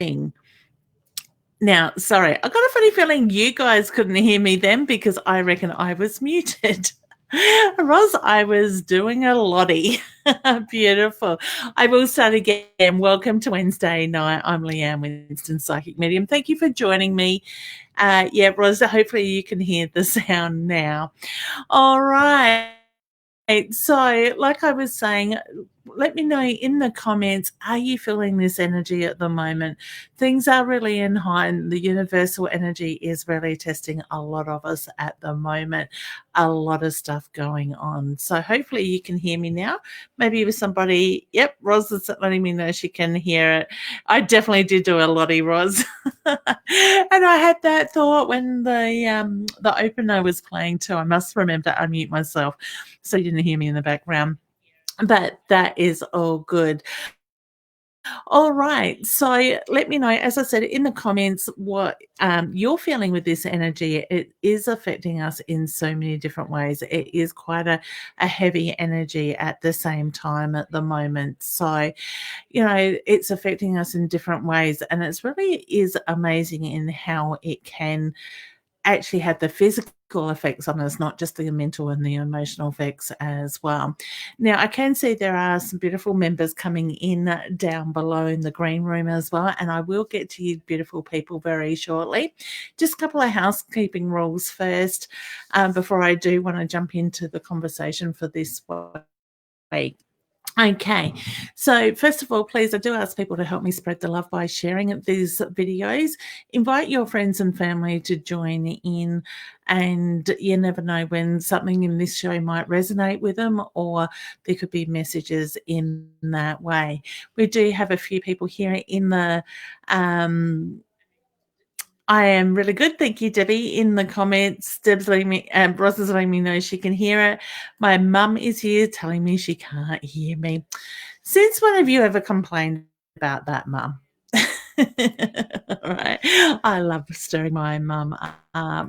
Now, sorry, I got a funny feeling you guys couldn't hear me then because I reckon I was muted. Roz, I was doing a lottie. Beautiful. I will start again. Welcome to Wednesday night. I'm Leanne Winston, Psychic Medium. Thank you for joining me. Yeah, Roz, hopefully you can hear the sound now. All right. So, like I was saying, let me know in the comments, are you feeling this energy at the moment? Things are really in high, and the universal energy is really testing a lot of us at the moment. A lot of stuff going on. So, hopefully, you can hear me now. Maybe with somebody, yep, Roz is letting me know she can hear it. I definitely did do a lottie, Roz. And I had that thought when the opener was playing too. I must remember to unmute myself so you didn't hear me in the background. But that is all good. All right. So let me know, as I said in the comments, what you're feeling with this energy. It is affecting us in so many different ways. It is quite a heavy energy at the same time at the moment. So, it's affecting us in different ways. And it's really is amazing in how it can actually have the physical effects on us, not just the mental and the emotional effects as well. Now, I can see there are some beautiful members coming in down below in the green room as well, and I will get to you beautiful people very shortly. Just a couple of housekeeping rules first before I do want to jump into the conversation for this week. Okay, so first of all, please, I do ask people to help me spread the love by sharing these videos. Invite your friends and family to join in, and you never know when something in this show might resonate with them, or there could be messages in that way. We do have a few people here in the I am really good. Thank you, Debbie. In the comments, Deb's letting me, Ross is letting me know she can hear it. My mum is here telling me she can't hear me. Since when have you ever complained about that, Mum? All right. I love stirring my mum.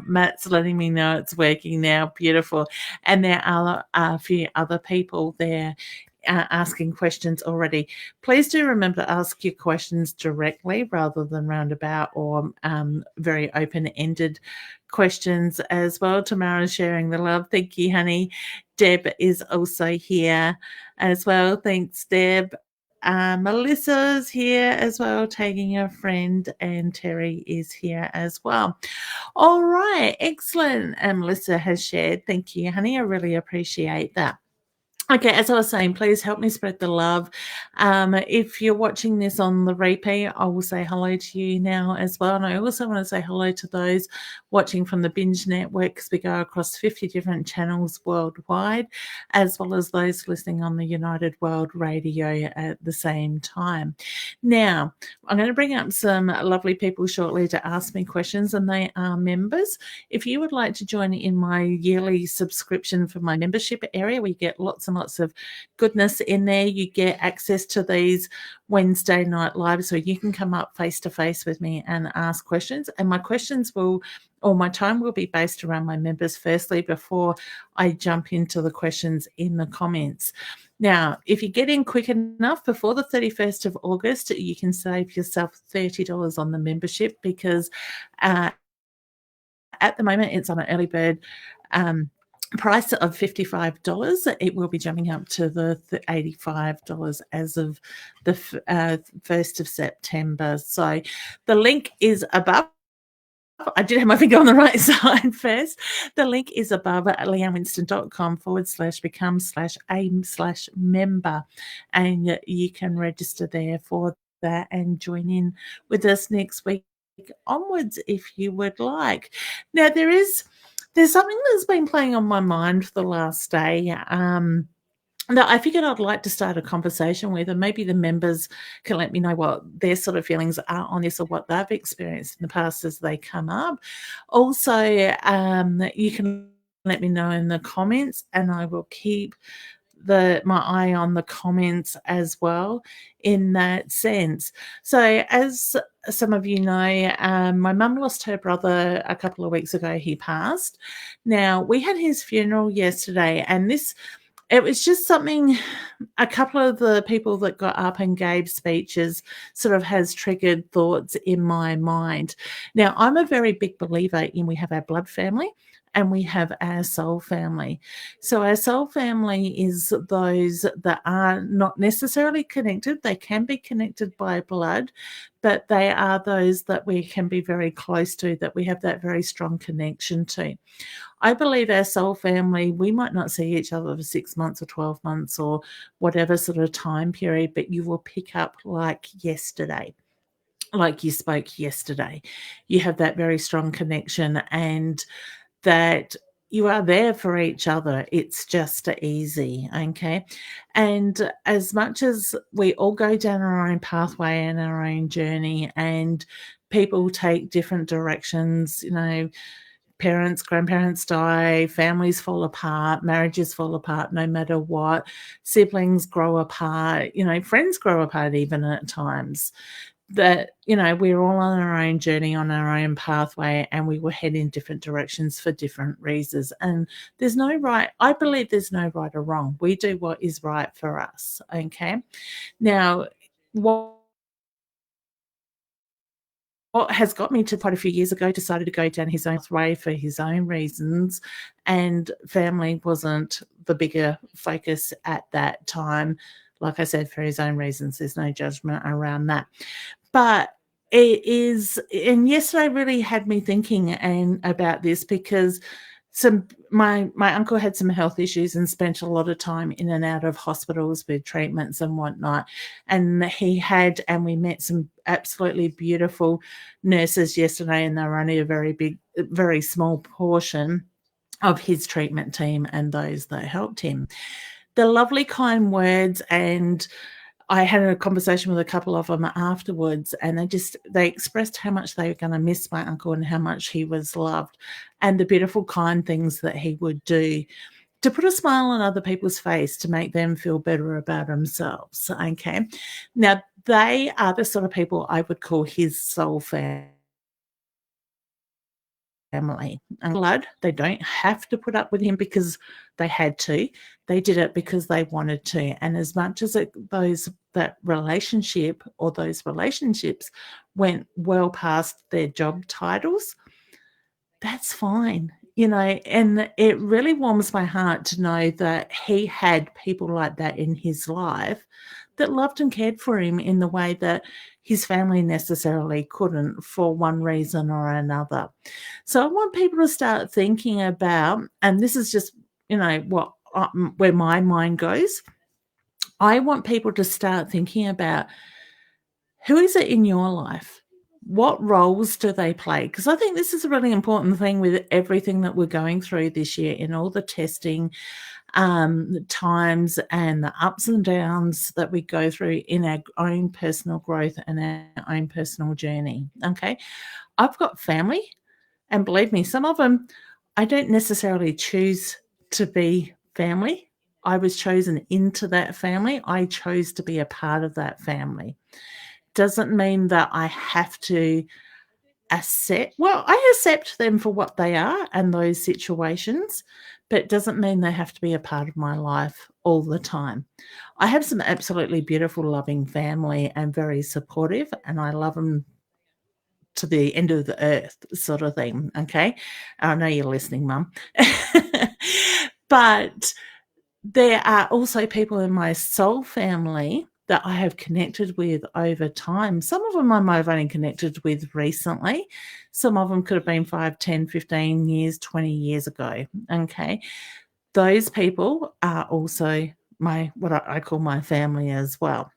Matt's letting me know it's working now. Beautiful. And there are a few other people there asking questions already. Please do remember to ask your questions directly rather than roundabout or very open-ended questions as well. Tamara's sharing the love. Thank you, honey. Deb is also here as well. Thanks, Deb. Melissa's here as well, tagging a friend, and Terry is here as well. All right, excellent. And Melissa has shared. Thank you, honey. I really appreciate that. Okay, as I was saying, please help me spread the love. If you're watching this on the replay, I will say hello to you now as well. And I also want to say hello to those watching from the Binge Network, because we go across 50 different channels worldwide, as well as those listening on the United World Radio at the same time. Now, I'm going to bring up some lovely people shortly to ask me questions, and they are members. If you would like to join in my yearly subscription for my membership area, where you get lots and lots of goodness in there, you get access to these Wednesday night lives, so you can come up face to face with me and ask questions. And my questions my time will be based around my members firstly before I jump into the questions in the comments. Now, if you get in quick enough before the 31st of August, you can save yourself $30 on the membership, because at the moment it's on an early bird price of $55. It will be jumping up to the $85 as of the 1st of September. So the link is above. I did have my finger on the right side first. The link is above at leannewinston.com/become/aim/member. And you can register there for that and join in with us next week onwards if you would like. Now, there's something that's been playing on my mind for the last day. That I figured I'd like to start a conversation with, and maybe the members can let me know what their sort of feelings are on this or what they've experienced in the past as they come up. Also, you can let me know in the comments, and I will keep my eye on the comments as well in that sense. So as some of you know, my mum lost her brother a couple of weeks ago. He passed. Now, we had his funeral yesterday, and it was just something a couple of the people that got up and gave speeches sort of has triggered thoughts in my mind. Now, I'm a very big believer in we have our blood family and we have our soul family. So our soul family is those that are not necessarily connected. They can be connected by blood, but they are those that we can be very close to, that we have that very strong connection to. I believe our soul family, we might not see each other for 6 months or 12 months or whatever sort of time period, but you will pick up like yesterday, like you spoke yesterday. You have that very strong connection and that you are there for each other. It's just easy, okay? And as much as we all go down our own pathway and our own journey, and people take different directions, parents, grandparents die, families fall apart, marriages fall apart no matter what, siblings grow apart, friends grow apart even at times. That, we're all on our own journey, on our own pathway, and we will head in different directions for different reasons. And I believe there's no right or wrong. We do what is right for us, okay? Now, what has got me to quite a few years ago, decided to go down his own way for his own reasons, and family wasn't the bigger focus at that time. Like I said, for his own reasons, there's no judgment around that. But it is, and yesterday really had me thinking about this because my uncle had some health issues and spent a lot of time in and out of hospitals with treatments and whatnot. And we met some absolutely beautiful nurses yesterday, and they were only a very small portion of his treatment team and those that helped him. The lovely, kind words, and I had a conversation with a couple of them afterwards, and they expressed how much they were going to miss my uncle and how much he was loved, and the beautiful, kind things that he would do to put a smile on other people's face to make them feel better about themselves. Okay. Now, they are the sort of people I would call his soul family. And blood, they don't have to put up with him because they had to. They did it because they wanted to. And as much as that relationship or those relationships went well past their job titles, that's fine. And it really warms my heart to know that he had people like that in his life that loved and cared for him in the way that his family necessarily couldn't for one reason or another. So I want people to start thinking about, and this is just, where my mind goes. I want people to start thinking about, who is it in your life? What roles do they play? Because I think this is a really important thing with everything that we're going through this year, in all the testing times and the ups and downs that we go through in our own personal growth and our own personal journey. Okay. I've got family, and believe me, some of them, I don't necessarily choose to be family. I was chosen into that family. I chose to be a part of that family. Doesn't mean that I have to I accept them for what they are and those situations, but it doesn't mean they have to be a part of my life all the time. I have some absolutely beautiful, loving family and very supportive, and I love them to the end of the earth sort of thing, okay? I know you're listening, Mum. But there are also people in my soul family that I have connected with over time. Some of them I might have only connected with recently. Some of them could have been 5, 10, 15 years, 20 years ago, okay? Those people are also what I call my family as well.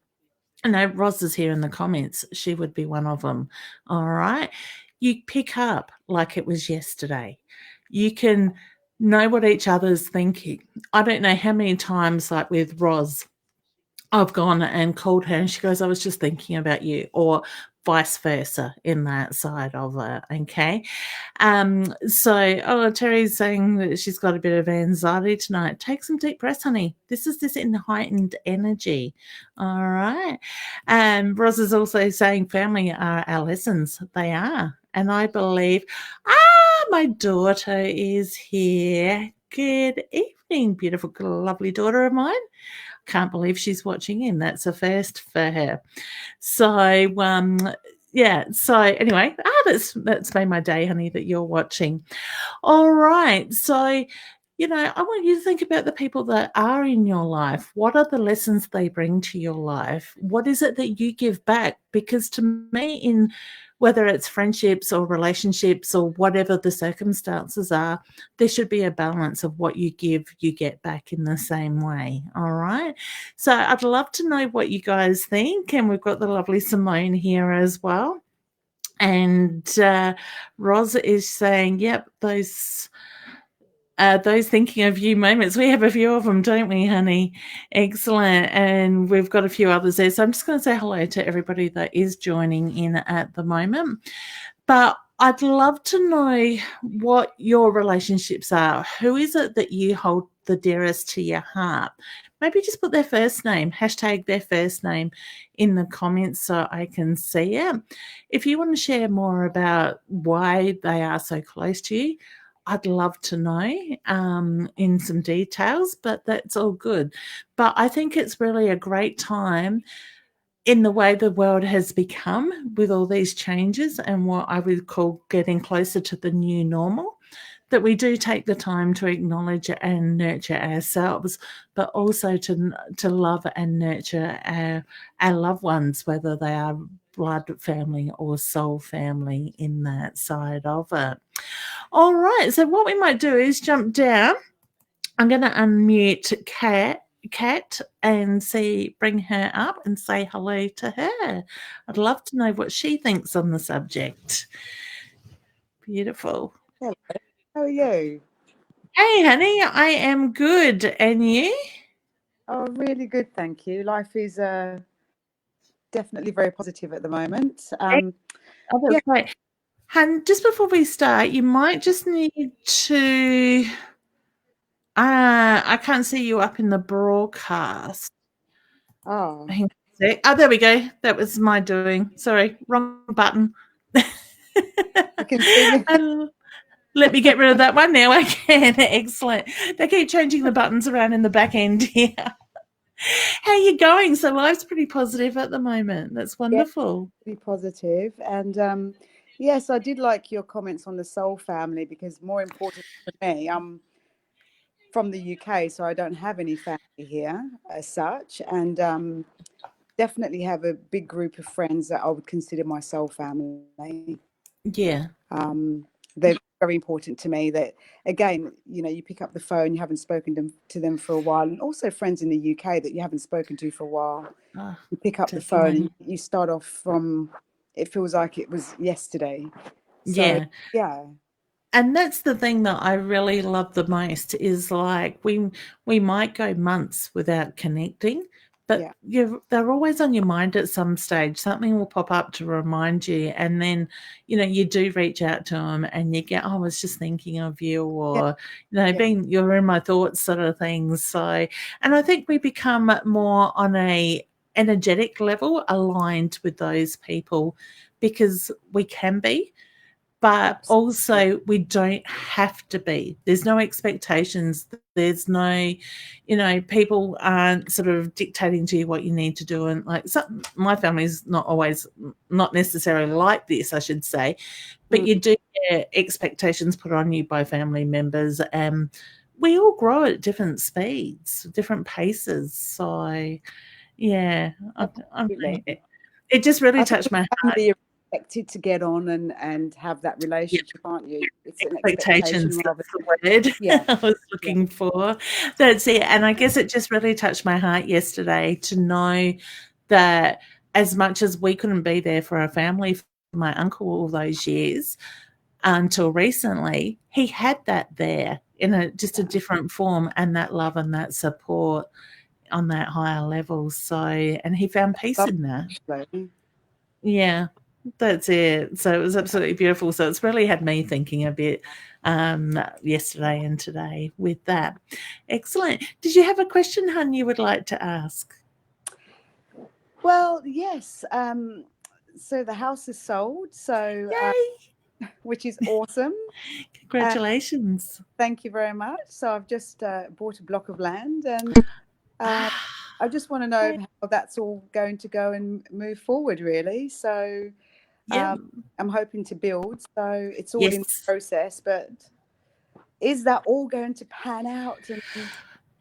I know Roz is here in the comments. She would be one of them, all right? You pick up like it was yesterday. You can know what each other's thinking. I don't know how many times, like with Roz, I've gone and called her and she goes, I was just thinking about you, or vice versa in that side of it, okay? Terry's saying that she's got a bit of anxiety tonight. Take some deep breaths, honey. This is this in heightened energy, all right? Roz is also saying family are our lessons. They are. And I believe, my daughter is here. Good evening, beautiful, lovely daughter of mine. Can't believe she's watching in. That's a first for her. So, yeah. So anyway, that's made my day, honey, that you're watching. All right. So, I want you to think about the people that are in your life. What are the lessons they bring to your life? What is it that you give back? Because to me, in whether it's friendships or relationships or whatever the circumstances are, there should be a balance of what you give, you get back in the same way. All right. So I'd love to know what you guys think. And we've got the lovely Simone here as well. And Rosa is saying, yep, those thinking of you moments. We have a few of them, don't we, honey? Excellent. And we've got a few others there. So I'm just going to say hello to everybody that is joining in at the moment. But I'd love to know what your relationships are. Who is it that you hold the dearest to your heart? Maybe just put their first name, hashtag their first name in the comments so I can see it. If you want to share more about why they are so close to you, I'd love to know in some details, but that's all good. But I think it's really a great time in the way the world has become with all these changes and what I would call getting closer to the new normal, that we do take the time to acknowledge and nurture ourselves, but also to love and nurture our loved ones, whether they are blood family or soul family in that side of it. All right, so what we might do is jump down. I'm going to unmute Kat and bring her up and say hello to her. I'd love to know what she thinks on the subject. Beautiful. Hello, how are you? Hey, honey, I am good. And you? Oh, really good, thank you. Life is definitely very positive at the moment. Oh, Yeah. that's great. Hun, just before we start, you might just need to. I can't see you up in the broadcast. Oh, Hang on a sec. Oh, there we go. That was my doing. Sorry, wrong button. you can see me. Let me get rid of that one now. I can. Excellent. They keep changing the buttons around in the back end here. How are you going? So life's pretty positive at the moment. That's Yeah, wonderful. pretty positive. And yes, I did like your comments on the soul family because more important for me, I'm from the UK, so I don't have any family here as such, and definitely have a big group of friends that I would consider my soul family. Yeah. They're very important to me. That again, you pick up the phone, you haven't spoken to them for a while, and also friends in the UK that you haven't spoken to for a while. Oh, You pick up the phone definitely. and you start off from. It feels like it was yesterday. So Yeah. yeah, And that's the thing that I really love the most is like we might go months without connecting, but yeah, they're always on your mind at some stage. Something will pop up to remind you, and then you do reach out to them, and you get, oh, I was just thinking of you, yeah, or yeah. being you're in my thoughts, sort of things. So, and I think we become more on a energetic level aligned with those people because we can be, but Absolutely. also we don't have to be. There's no expectations. There's no, people aren't sort of dictating to you what you need to do. And like my family's not necessarily like this, I should say, but Mm, you do get expectations put on you by family members. And we all grow at different speeds, different paces. So, yeah, absolutely. it just really I think touched with my heart. family, you're expected to get on and have that relationship, aren't you? It's an expectation Expectations, rather. that's the word Yeah, I was yeah, looking for. That's it, and I guess it just really touched my heart yesterday to know that as much as we couldn't be there for our family, for my uncle all those years, until recently, he had that there in just a yeah. different form, and that love and that support on that higher level. So, and he found peace Love in that. actually. Yeah, that's it. So it was absolutely beautiful. So it's really had me thinking a bit yesterday and today with that. Excellent. Did you have a question, hun, you would like to ask? Well, yes. So the house is sold. So Yay! which is awesome. Congratulations. Thank you very much. So I've just bought a block of land, and I just want to know Great. how that's all going to go and move forward, really. So Yep. I'm hoping to build. So it's all in Yes. process, but is that all going to pan out? And where?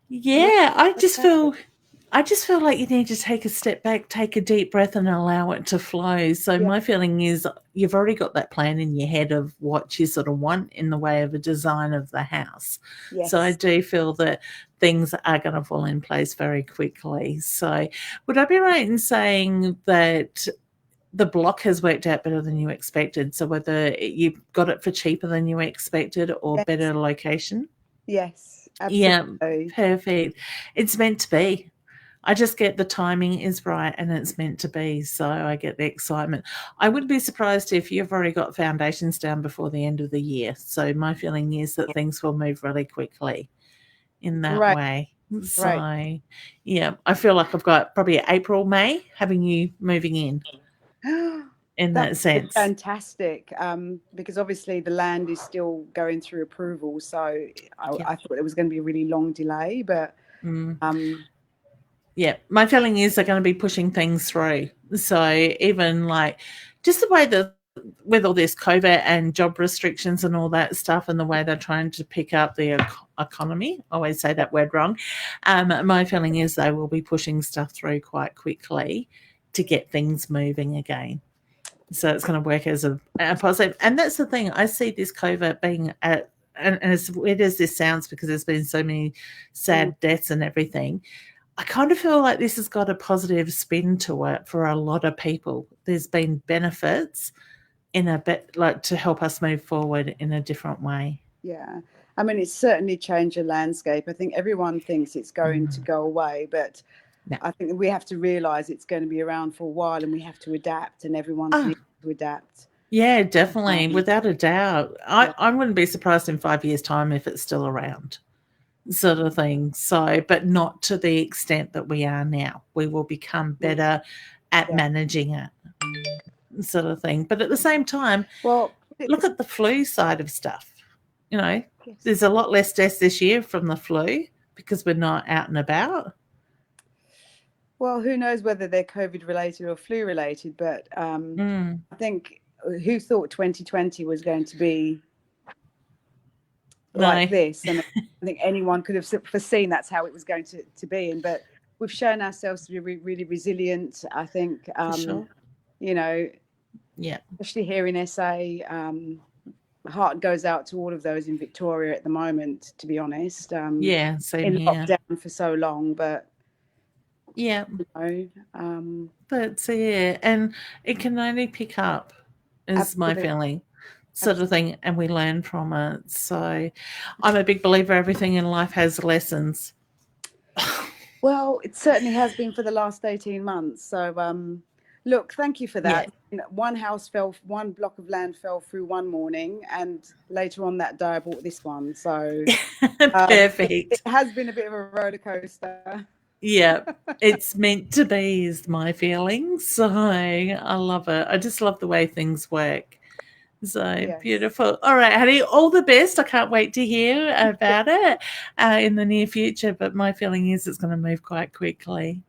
Yeah, I just feel like you need to take a step back, take a deep breath and allow it to flow. So Yeah. my feeling is you've already got that plan in your head of what you sort of want in the way of a design of the house. So I Yes. do feel that things are going to fall in place very quickly. So would I be right in saying that the block has worked out better than you expected? So whether you got it for cheaper than you expected or Yes. better location? Yes. Yeah, Absolutely. perfect. It's meant to be. I just get the timing is right and it's meant to be. So I get the excitement. I would be surprised if you've already got foundations down before the end of the year. So my feeling is that things will move really quickly in that Great. way. Great. So, yeah, I feel like I've got probably April, May having you moving in That that would be sense. fantastic, because obviously the land is still going through approval. So Yeah. I thought it was going to be a really long delay, but Mm. um, Yeah, my feeling is they're going to be pushing things through. So even like just the way that with all this COVID and job restrictions and all that stuff, and the way they're trying to pick up the economy, I always say that word wrong. My feeling is they will be pushing stuff through quite quickly to get things moving again. So it's going to work as a positive. And that's the thing. I see this COVID being and as weird as this sounds, because there's been so many mm, sad deaths and everything, I kind of feel like this has got a positive spin to it for a lot of people. There's been benefits in a bit like to help us move forward in a different way. yeah, I mean, it's certainly changed the landscape. I think everyone thinks it's going to Mm. go away, but Yeah. I think we have to realize it's going to be around for a while, and we have to adapt, and everyone's Oh, needing to adapt. yeah, definitely. Um, Without a doubt. yeah, I wouldn't be surprised in 5 years' time if it's still around, sort of thing. So, but not to the extent that we are now. We will become mm, better at yeah. managing it, sort of thing. But at the same time, Well, put it look this, at the flu side of stuff. You know, yes. there's a lot less deaths this year from the flu because we're not out and about. Well, who knows whether they're COVID related or flu related, but Mm, I think who thought 2020 was going to be like no, this? And I think anyone could have foreseen that's how it was going to be. And but we've shown ourselves to be really resilient. I think, for sure. you know, Yeah, especially here in SA, heart goes out to all of those in Victoria at the moment, to be honest, yeah, same in here. lockdown for so long. But, Yeah, you know, but yeah, and it can only pick up, is my absolutely, feeling, sort of absolutely. thing, and we learn from it. So I'm a big believer everything in life has lessons. Well, it certainly has been for the last 18 months. So, look, thank you for Yeah, that. One house fell, one block of land fell through one morning, and later on that day, I bought this one. So, it perfect. has been a bit of a roller coaster. Yeah, it's meant to be, is my feeling. So I love it. I just love the way things work. So Yes. beautiful. All right, honey, all the best. I can't wait to hear about it in the near future. But my feeling is it's going to move quite quickly.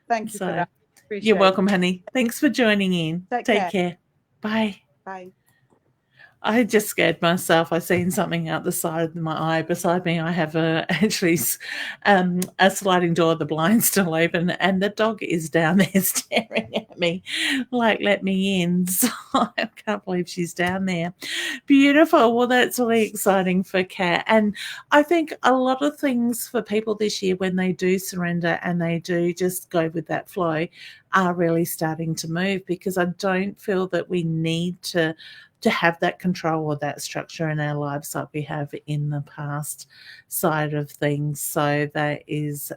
Thank you for So that. you're Appreciate it. welcome, honey. Thanks for joining in. Take Take care. care. Bye. Bye. I just scared myself. I seen something out the side of my eye. Beside me, I have a sliding door. The blind's still open, and the dog is down there staring at me, like let me in. So I can't believe she's down there. Beautiful. Well, that's really exciting for Kat, and I think a lot of things for people this year when they do surrender and they do just go with that flow are really starting to move, because I don't feel that we need to have that control or that structure in our lives like we have in the past side of things. So that is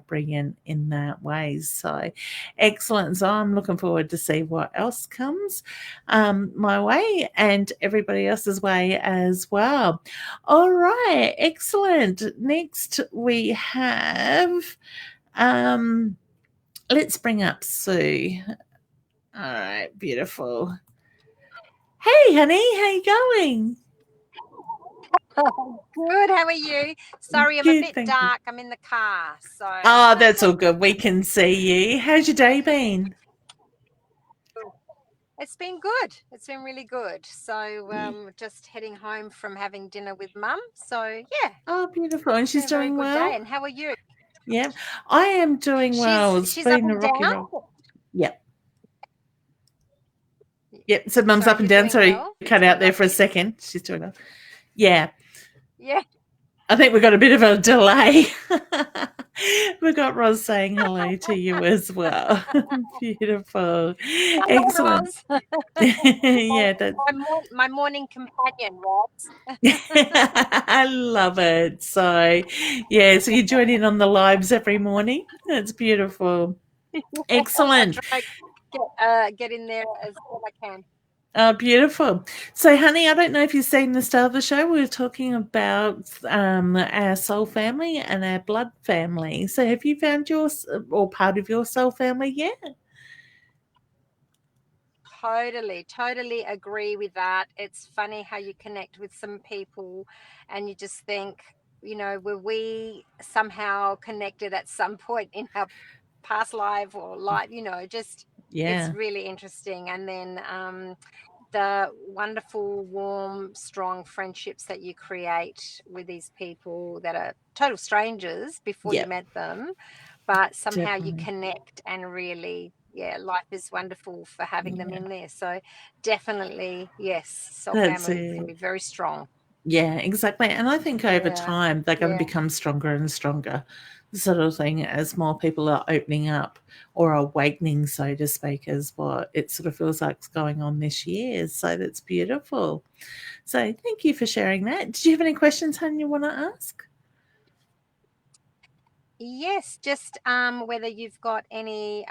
brilliant in that way. So excellent. So I'm looking forward to see what else comes my way and everybody else's way as well. All right, excellent. Next we have let's bring up Sue. All right, beautiful. Hey, honey, how you going? Good. How are you? Sorry, I'm a Good, bit thank you. dark. I'm in the car. So Oh, that's all good. We can see you. How's your day been? it's been good. It's been really good. So Yeah. just heading home from having dinner with mum. So yeah, Oh, beautiful. And it's been she's a very doing good day. well? And how are you? Yeah. I am doing well. It's She's up been a and rocky down. road. Yep. Yep. So mum's up Sorry, and you're down. doing Sorry, well. cut Sorry, out there lost for a you. second. She's doing well. Yeah. Yeah. I think we got a bit of a delay. We got Roz saying hello to you as well. Beautiful. Hello, Excellent. Roz. my, Yeah, that's my morning companion, Roz. I love it. So, yeah, so you join in on the lives every morning. That's beautiful. I Excellent. try get in there as well I can. Beautiful. So, honey, I don't know if you've seen the start of the show. We were talking about our soul family and our blood family. So, have you found yours or part of your soul family yet? Totally agree with that. It's funny how you connect with some people and you just think, were we somehow connected at some point in our past life or life, just it's Yeah. really interesting. And then the wonderful, warm, strong friendships that you create with these people that are total strangers before you Yep. met them, but somehow you Definitely. connect and really, yeah, life is wonderful for having them Yeah. in there. So definitely, yes, soul That's family can it. be very strong. Yeah, exactly. And I think over Yeah, time they're going to yeah. become stronger and stronger, sort of thing, as more people are opening up or awakening, so to speak, is what it sort of feels like is going on this year. So that's beautiful. So thank you for sharing that. Did you have any questions, hon, you want to ask? Yes, just whether you've got any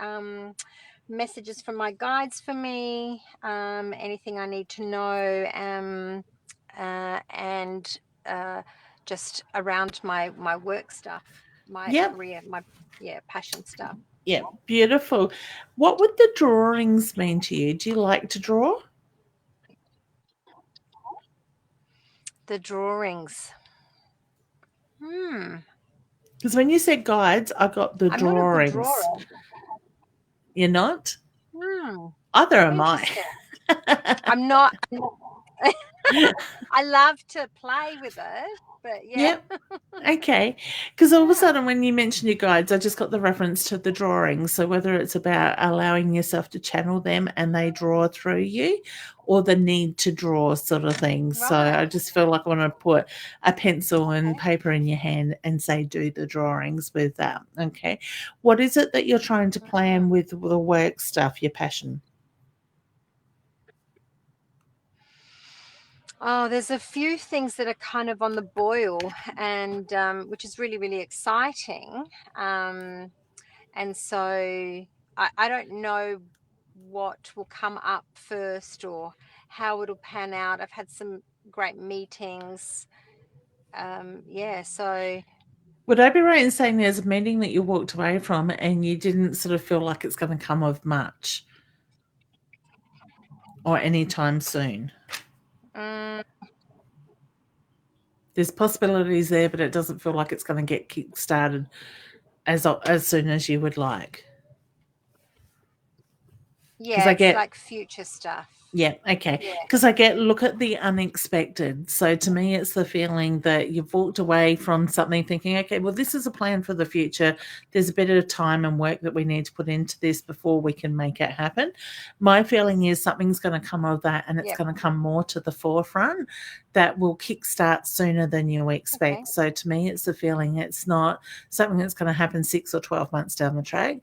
messages from my guides for me, anything I need to know, and just around my work stuff, my Yep. career, my passion stuff. Yep. Beautiful. What would the drawings mean to you? Do you like to draw? The drawings. Hmm. Because when you said guides, I got the I'm not a good drawer. drawings. You're not? Hmm. Either am I. Interesting. I'm not. I love to play with it, but yeah. Yep. Okay. Because all of a Yeah. sudden, when you mentioned your guides, I just got the reference to the drawings. So whether it's about allowing yourself to channel them and they draw through you, or the need to draw sort of thing. So Right. I just feel like I want to put a pencil and paper in your hand and say, do the drawings with that. Okay. What is it that you're trying to plan with the work stuff, your passion? Oh, there's a few things that are kind of on the boil, and which is really, really exciting. Um, and so I don't know what will come up first or how it'll pan out. I've had some great meetings. Yeah, so Would I be right in saying there's a meeting that you walked away from and you didn't sort of feel like it's going to come of much or anytime soon? mm, There's possibilities there, but it doesn't feel like it's going to get kick started as soon as you would like. Because yeah, I it's get like future stuff. Yeah, okay. Yeah, Because I get look at the unexpected. So to me, it's the feeling that you've walked away from something thinking, okay, well, this is a plan for the future. There's a bit of time and work that we need to put into this before we can make it happen. My feeling is something's going to come of that and it's yep, going to come more to the forefront that will kickstart sooner than you okay. expect. So to me, it's the feeling it's not something that's going to happen 6 or 12 months down the track.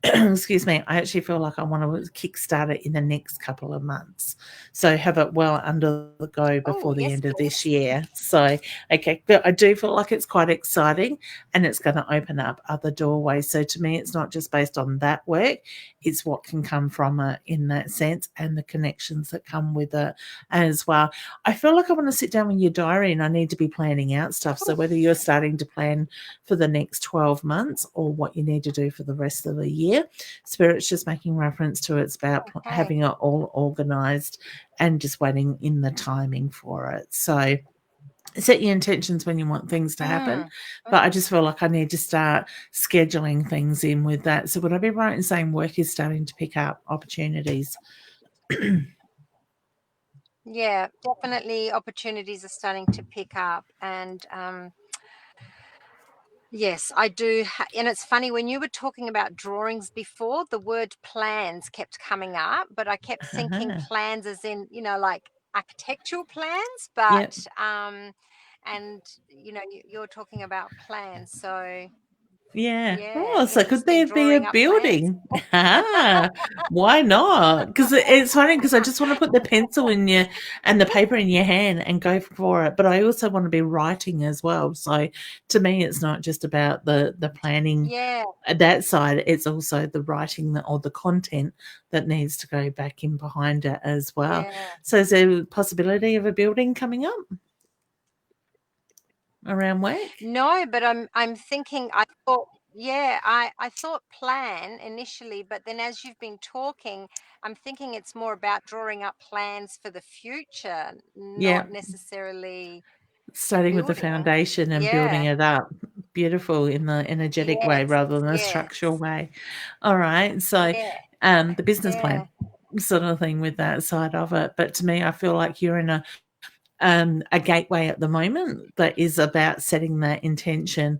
Excuse me, I actually feel like I want to kickstart it in the next couple of months. So have it well under the go Oh, before the yes, end of this please. year. So, okay, but I do feel like it's quite exciting and it's going to open up other doorways. So to me, it's not just based on that work, it's what can come from it in that sense and the connections that come with it as well. I feel like I want to sit down with your diary and I need to be planning out stuff. So whether you're starting to plan for the next 12 months or what you need to do for the rest of the year, year. Spirit's just making reference to it's about Okay. having it all organized and just waiting in the timing for it. So set your intentions when you want things to happen, but I just feel like I need to start scheduling things in with that. So would I be right in saying work is starting to pick up opportunities? Yeah, definitely opportunities are starting to pick up. And yes, I do. And it's funny, when you were talking about drawings before, the word plans kept coming up, but I kept thinking Uh-huh. plans as in, like architectural plans, Yep. but and you're talking about plans. So Yeah. yeah, Oh, so could interesting, there be a drawing up plans. building? Ah, why not? Because it's funny because I just want to put the pencil in your and the paper in your hand and go for it. But I also want to be writing as well. So to me, it's not just about the planning Yeah, that side. It's also the writing or the content that needs to go back in behind it as well. yeah. So is there a possibility of a building coming up around work? No, but I'm thinking, I thought, yeah, I thought plan initially, but then as you've been talking, I'm thinking it's more about drawing up plans for the future, Yeah. not necessarily Starting with the building. foundation and building Yeah. it up. Beautiful in the energetic way Yes. rather than the Yes. structural way. All right. So Yeah. the business Yeah. plan sort of thing with that side of it. But to me, I feel like you're in a gateway at the moment that is about setting that intention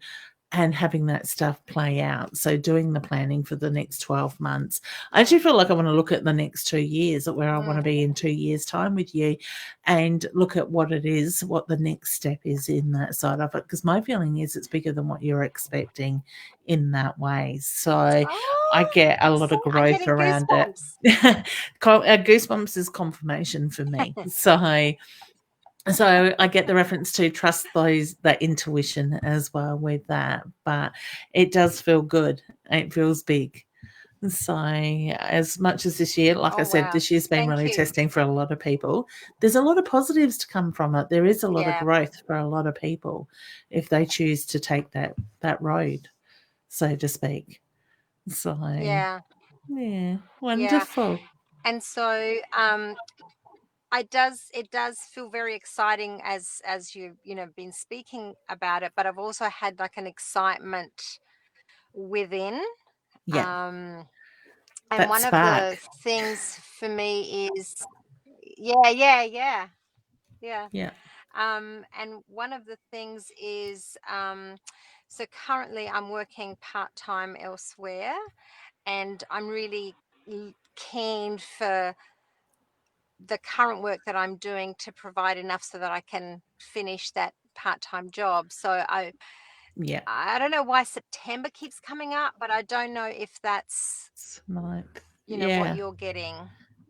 and having that stuff play out. So doing the planning for the next 12 months. I Mm, actually feel like I want to look at the next 2 years at where I want to mm. be in 2 years' time with you and look at what it is, what the next step is in that side of it. Because my feeling is it's bigger than what you're expecting in that way. So I Oh, get a lot of excellent. I'm growth getting around it. goosebumps. Goosebumps is confirmation for me. So I get the reference to trust that intuition as well with that, but it does feel good. It feels big. So as much as this year, like I Oh, said, wow. this year's been Thank really you. testing for a lot of people. There's a lot of positives to come from it. There is a lot of Yeah. growth for a lot of people if they choose to take that road, so to speak. So Yeah. yeah, Yeah. wonderful. And so it does feel very exciting as been speaking about it, but I've also had like an excitement within. Yeah, um and that one of the spark. things for me is, yeah, yeah, yeah, yeah. Yeah, And one of the things is, so currently I'm working part-time elsewhere, and I'm really keen for the current work that I'm doing to provide enough so that I can finish that part-time job. So yeah. I don't know why September keeps coming up, but I don't know if that's, Ninth. what Yeah. you're getting.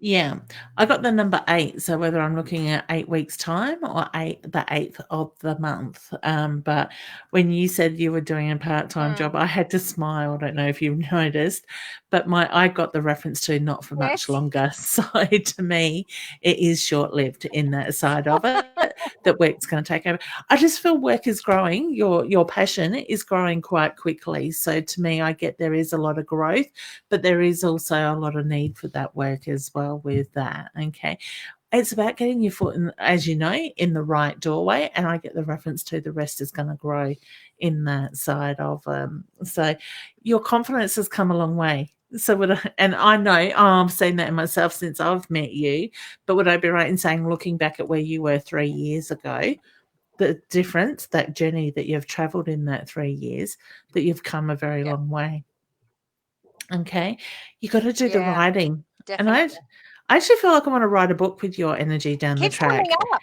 Yeah, I got the number 8, so whether I'm looking at 8 weeks' time or the 8th of the month. But when you said you were doing a part-time job, Mm. I had to smile. I don't know if you've noticed, but I got the reference to not for much Yes. longer. So to me, it is short-lived in that side of it, that work's going to take over. I just feel work is growing. Your passion is growing quite quickly. So to me, I get there is a lot of growth, but there is also a lot of need for that work as well with that. Okay. It's about getting your foot in, as you know, in the right doorway. And I get the reference to the rest is going to grow in that side of so your confidence has come a long way. So and I know I've seen that in myself since I've met you, but would I be right in saying, looking back at where you were 3 years ago, the difference, that journey that you've traveled in that 3 years, that you've come a very Yep. long way. Okay. You got to do the Yeah, writing. And definitely. I actually feel like I want to write a book with your energy down the Keeps coming track. up.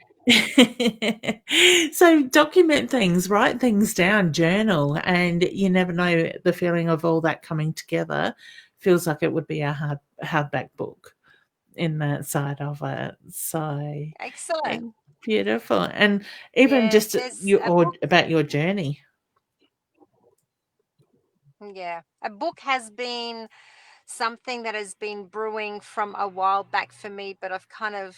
So document things, write things down, journal, and you never know, the feeling of all that coming together feels like it would be a hardback book in that side of it. So eh, Excellent. beautiful. And even Yes, just there's a book. about your journey. Yeah, a book has been something that has been brewing from a while back for me, but I've kind of,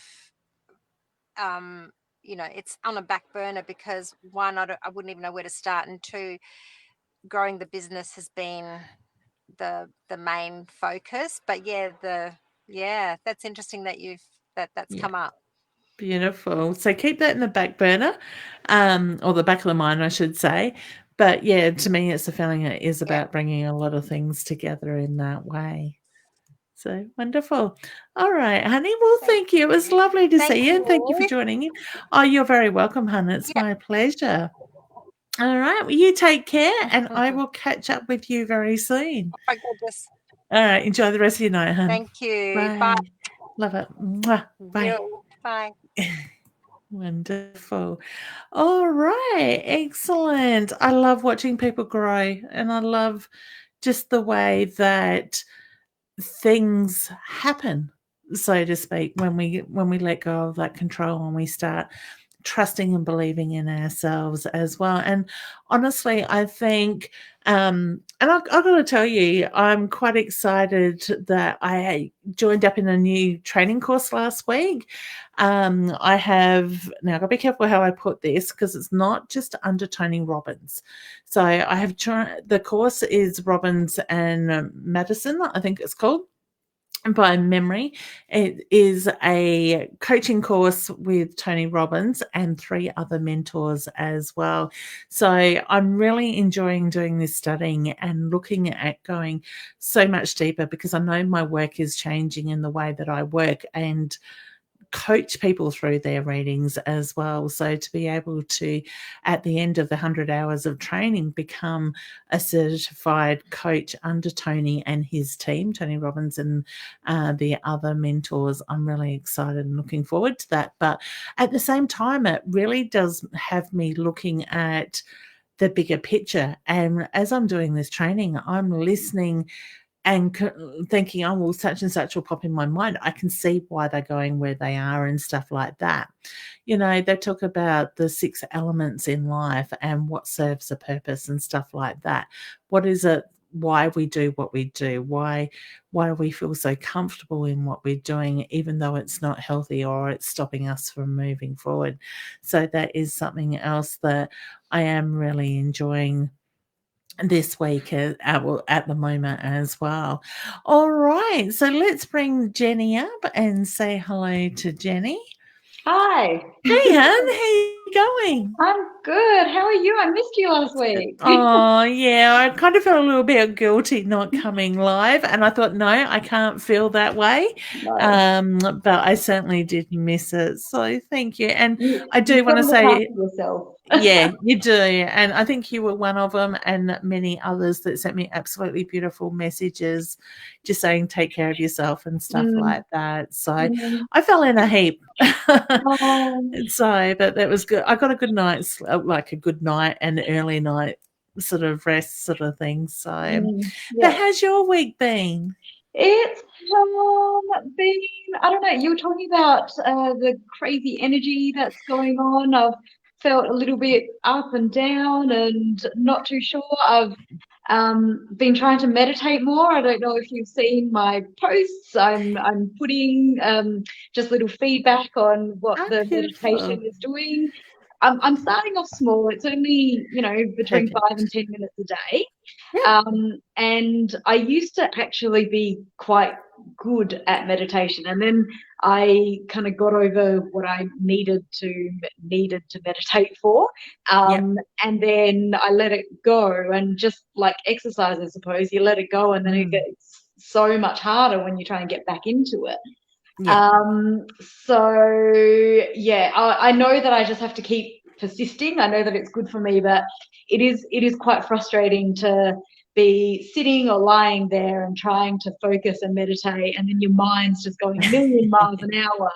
um, it's on a back burner because one, I wouldn't even know where to start, and two, growing the business has been the main focus. But that's interesting that that's Yeah. come up. Beautiful. So keep that in the back burner, or the back of the mind, I should say. But yeah, to me, it's a feeling it is about bringing a lot of things together in that way. So wonderful. All right, honey. Well, thank you. It was lovely to see you, and thank you for joining in. Oh, you're very welcome, honey. It's my pleasure. All right. Well, you take care, and I will catch up with you very soon. Oh my goodness. All right. Enjoy the rest of your night, hon. Thank you. Bye. Love it. Mwah. Bye. Bye. Wonderful. All right. Excellent. I love watching people grow, and I love just the way that things happen, so to speak, when we let go of that control and we start trusting and believing in ourselves as well. And honestly, I think, and I've got to tell you, I'm quite excited that I joined up in a new training course last week. I have, now I've got to be careful how I put this because it's not just under Tony Robbins. So I have tried, the course is Robbins and Madison, I think it's called, by memory. It is a coaching course with Tony Robbins and 3 other mentors as well. So I'm really enjoying doing this studying and looking at going so much deeper, because I know my work is changing in the way that I work and coach people through their readings as well. So to be able to, at the end of the 100 hours of training, become a certified coach under Tony and his team, Tony Robbins and the other mentors, I'm really excited and looking forward to that. But at the same time, it really does have me looking at the bigger picture. And as I'm doing this training, I'm listening and thinking, oh, well, such and such will pop in my mind. I can see why they're going where they are and stuff like that. You know, they talk about the 6 elements in life and what serves a purpose and stuff like that. What is it? Why we do what we do? Why do we feel so comfortable in what we're doing, even though it's not healthy or it's stopping us from moving forward? So that is something else that I am really enjoying this week at the moment as well. All right, so let's bring Jenny up and say hello to Jenny. Hi. Hey, hon, how you going? I'm good. How are you? I missed you last week. Oh, yeah, I kind of felt a little bit guilty not coming live, and I thought, no, I can't feel that way. No. But I certainly did miss it, so thank you. And I do You want to gotta look say, after yourself. yeah, you do. And I think you were one of them, and many others that sent me absolutely beautiful messages just saying take care of yourself and stuff like that. So I fell in a heap. So, but that was good. I got a good night's, like a good night and early night sort of rest sort of thing. So, but how's your week been? It's been, I don't know, you were talking about the crazy energy that's going on. I've felt a little bit up and down and not too sure. I've been trying to meditate more. I don't know if you've seen my posts. I'm putting just little feedback on what the meditation is doing. I'm starting off small. It's only, between 5 and 10 minutes a day. And I used to actually be quite good at meditation, and then I kind of got over what I needed to meditate for, and then I let it go. And just like exercise, I suppose, you let it go, and then it gets so much harder when you try and get back into it. I know that I just have to keep persisting. I know that it's good for me, but it is quite frustrating to be sitting or lying there and trying to focus and meditate, and then your mind's just going a million miles an hour.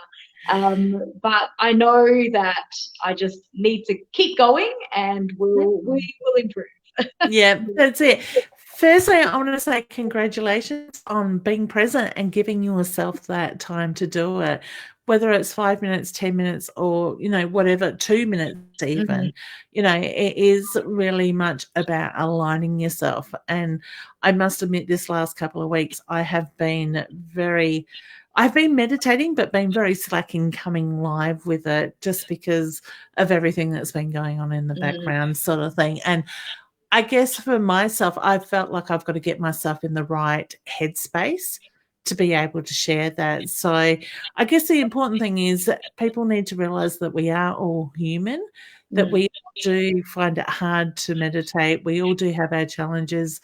But I know that I just need to keep going, and we will improve. Yeah, that's it. Firstly, I want to say congratulations on being present and giving yourself that time to do it, whether it's 5 minutes, 10 minutes, or, whatever, 2 minutes even. It is really much about aligning yourself. And I must admit, this last couple of weeks, I've been meditating, but been very slack in coming live with it, just because of everything that's been going on in the background sort of thing. And I guess for myself, I felt like I've got to get myself in the right headspace to be able to share that. So I guess the important thing is that people need to realize that we are all human, that we do find it hard to meditate. We all do have our challenges,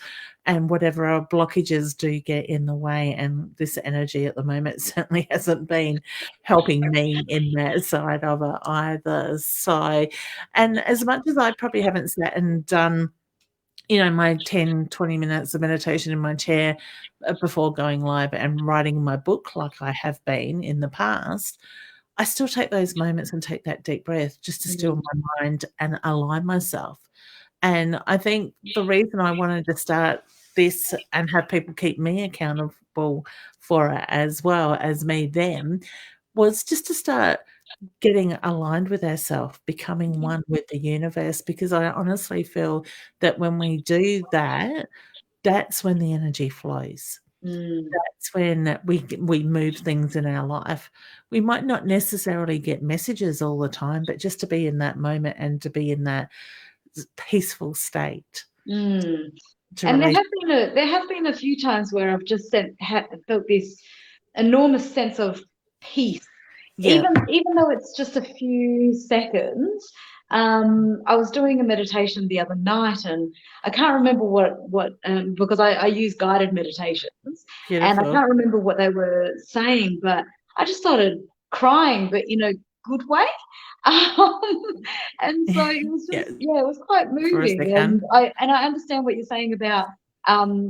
and whatever our blockages do get in the way. And this energy at the moment certainly hasn't been helping me in that side of it either. So, and as much as I probably haven't sat and done, my 10, 20 minutes of meditation in my chair before going live and writing my book like I have been in the past, I still take those moments and take that deep breath just to still my mind and align myself. And I think the reason I wanted to start this and have people keep me accountable for it as well as me them was just to start getting aligned with ourselves, becoming one with the universe, because I honestly feel that when we do that, that's when the energy flows. That's when we move things in our life. We might not necessarily get messages all the time, but just to be in that moment and to be in that peaceful state. And there have been a few times where I've just felt this enormous sense of peace. Yeah. Even though it's just a few seconds. I was doing a meditation the other night, and I can't remember what because I use guided meditations, and I can't remember what they were saying, but I just started crying, but in a good way. And so it was just it was quite moving, and I understand what you're saying about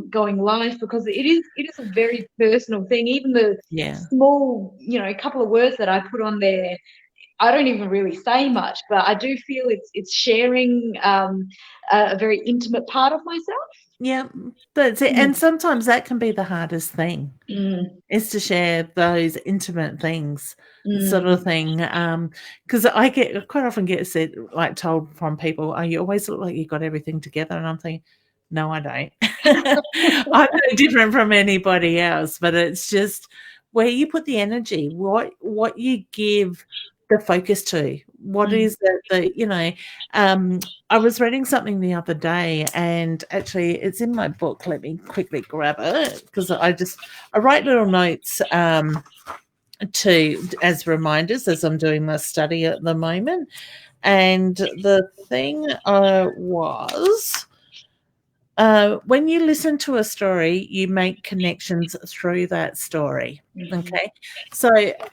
going live, because it is a very personal thing. Even the small, couple of words that I put on there, I don't even really say much, but I do feel it's sharing a very intimate part of myself. Yeah, that's it. And sometimes that can be the hardest thing, is to share those intimate things, sort of thing. Because I quite often get said, like, told from people, "Oh, you always look like you got everything together," and I'm thinking, no, I don't. I'm no different from anybody else, but it's just where you put the energy, what you give the focus to. What is the I was reading something the other day, and actually it's in my book. Let me quickly grab it, because I write little notes as reminders as I'm doing my study at the moment. And the thing was, when you listen to a story, you make connections through that story. Okay. So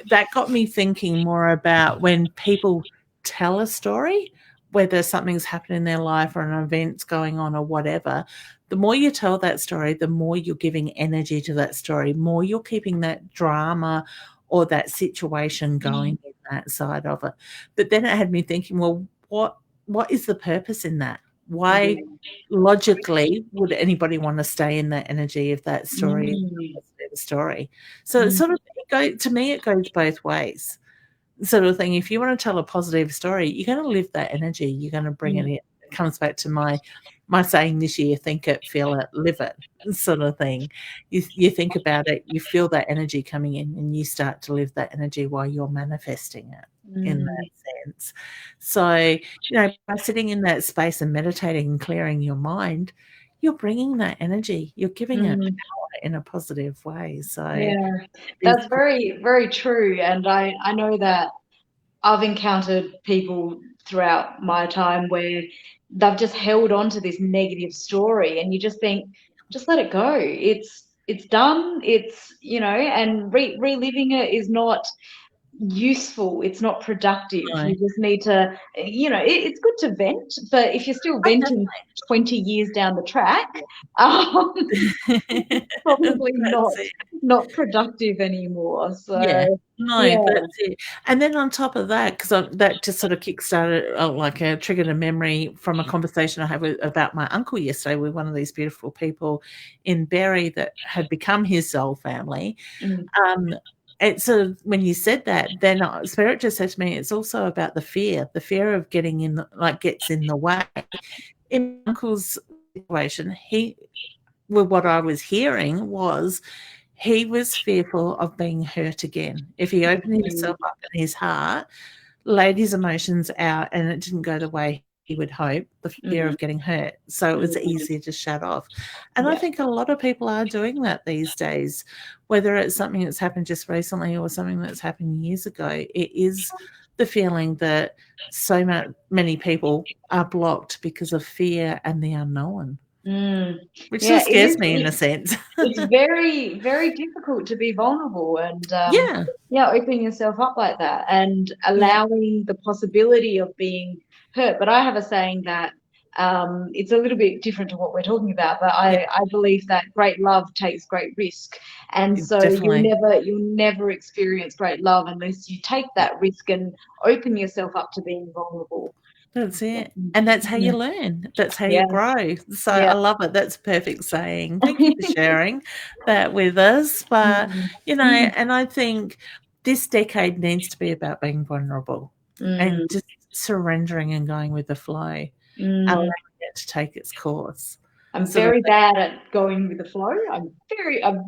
that got me thinking more about when people tell a story, whether something's happened in their life or an event's going on or whatever, the more you tell that story, the more you're giving energy to that story, more you're keeping that drama or that situation going in that side of it. But then it had me thinking, well, what is the purpose in that? Why logically would anybody want to stay in that energy if that story is their story? So it's sort of, to me, it goes both ways, sort of thing. If you want to tell a positive story, you're going to live that energy. You're going to bring it in. It comes back to my saying this year: think it, feel it, live it, sort of thing. You think about it, you feel that energy coming in, and you start to live that energy while you're manifesting it. In that sense. So, by sitting in that space and meditating and clearing your mind, you're bringing that energy, you're giving it power in a positive way. So yeah, that's very, very true. And I know that I've encountered people throughout my time where they've just held on to this negative story, and you just think, just let it go. It's done. It's, and reliving it is not useful, it's not productive. You just need to, it's good to vent, but if you're still venting 20 years down the track, probably not productive anymore. So that's it. And then on top of that, because that just sort of kickstarted, triggered a memory from a conversation I had about my uncle yesterday with one of these beautiful people in Berry that had become his soul family. And so when you said that, then Spirit just said to me, it's also about the fear of getting in, gets in the way. In my uncle's situation, what I was hearing was he was fearful of being hurt again. If he opened himself up in his heart, laid his emotions out, and it didn't go the way you would hope, the fear of getting hurt. So it was easier to shut off. And I think a lot of people are doing that these days, whether it's something that's happened just recently or something that's happened years ago. It is the feeling that many people are blocked because of fear and the unknown, which still scares me in a sense. It's very, very difficult to be vulnerable and opening yourself up like that and allowing the possibility of being hurt. But I have a saying that it's a little bit different to what we're talking about, but I believe that great love takes great risk. And so you'll never experience great love unless you take that risk and open yourself up to being vulnerable. That's it. And that's how you learn. That's how you grow. So I love it. That's a perfect saying. Thank you for sharing that with us. But, and I think this decade needs to be about being vulnerable and just surrendering and going with the flow, allowing it to take its course. I'm very bad at going with the flow. I'm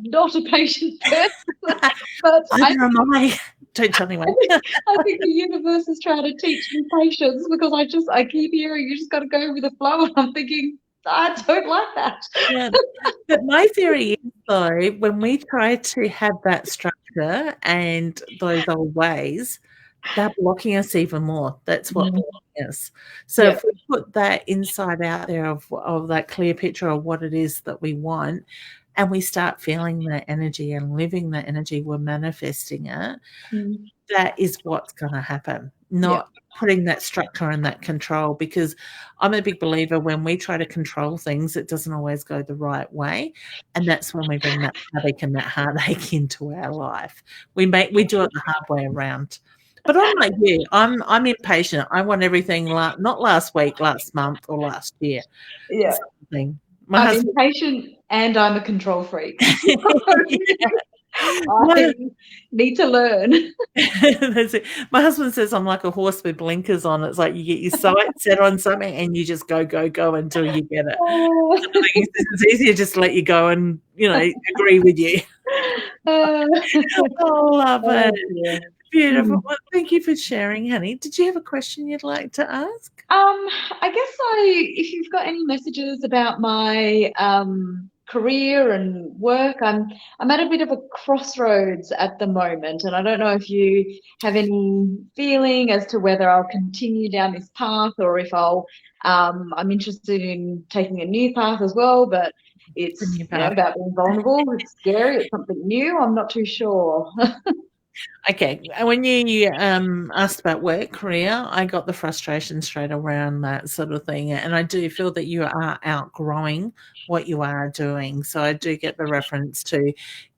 not a patient person. But don't tell anyone. I think the universe is trying to teach me patience because I keep hearing you just got to go with the flow, and I'm thinking I don't like that. Yeah. But my theory is, though, when we try to have that structure and those old ways, they're blocking us even more. That's what blocking us. So if we put that inside out there of that clear picture of what it is that we want, and we start feeling that energy and living that energy, we're manifesting it, that is what's going to happen, not putting that structure and that control, because I'm a big believer when we try to control things, it doesn't always go the right way, and that's when we bring that havoc and that heartache into our life. We do it the hard way around. But I'm like you. I'm impatient. I want everything not last week, last month, or last year. Yeah. Something. I'm impatient and I'm a control freak. I need to learn. That's it. My husband says I'm like a horse with blinkers on. It's like you get your sight set on something and you just go until you get it. It's easier just to let you go and agree with you. I love it. Yeah. Beautiful. Well, thank you for sharing, honey. Did you have a question you'd like to ask? I guess if you've got any messages about my career and work, I'm at a bit of a crossroads at the moment, and I don't know if you have any feeling as to whether I'll continue down this path or if I'm interested in taking a new path as well, but it's about being vulnerable. It's scary. It's something new. I'm not too sure. Okay. When you asked about work, career, I got the frustration straight around that sort of thing. And I do feel that you are outgrowing what you are doing. So I do get the reference to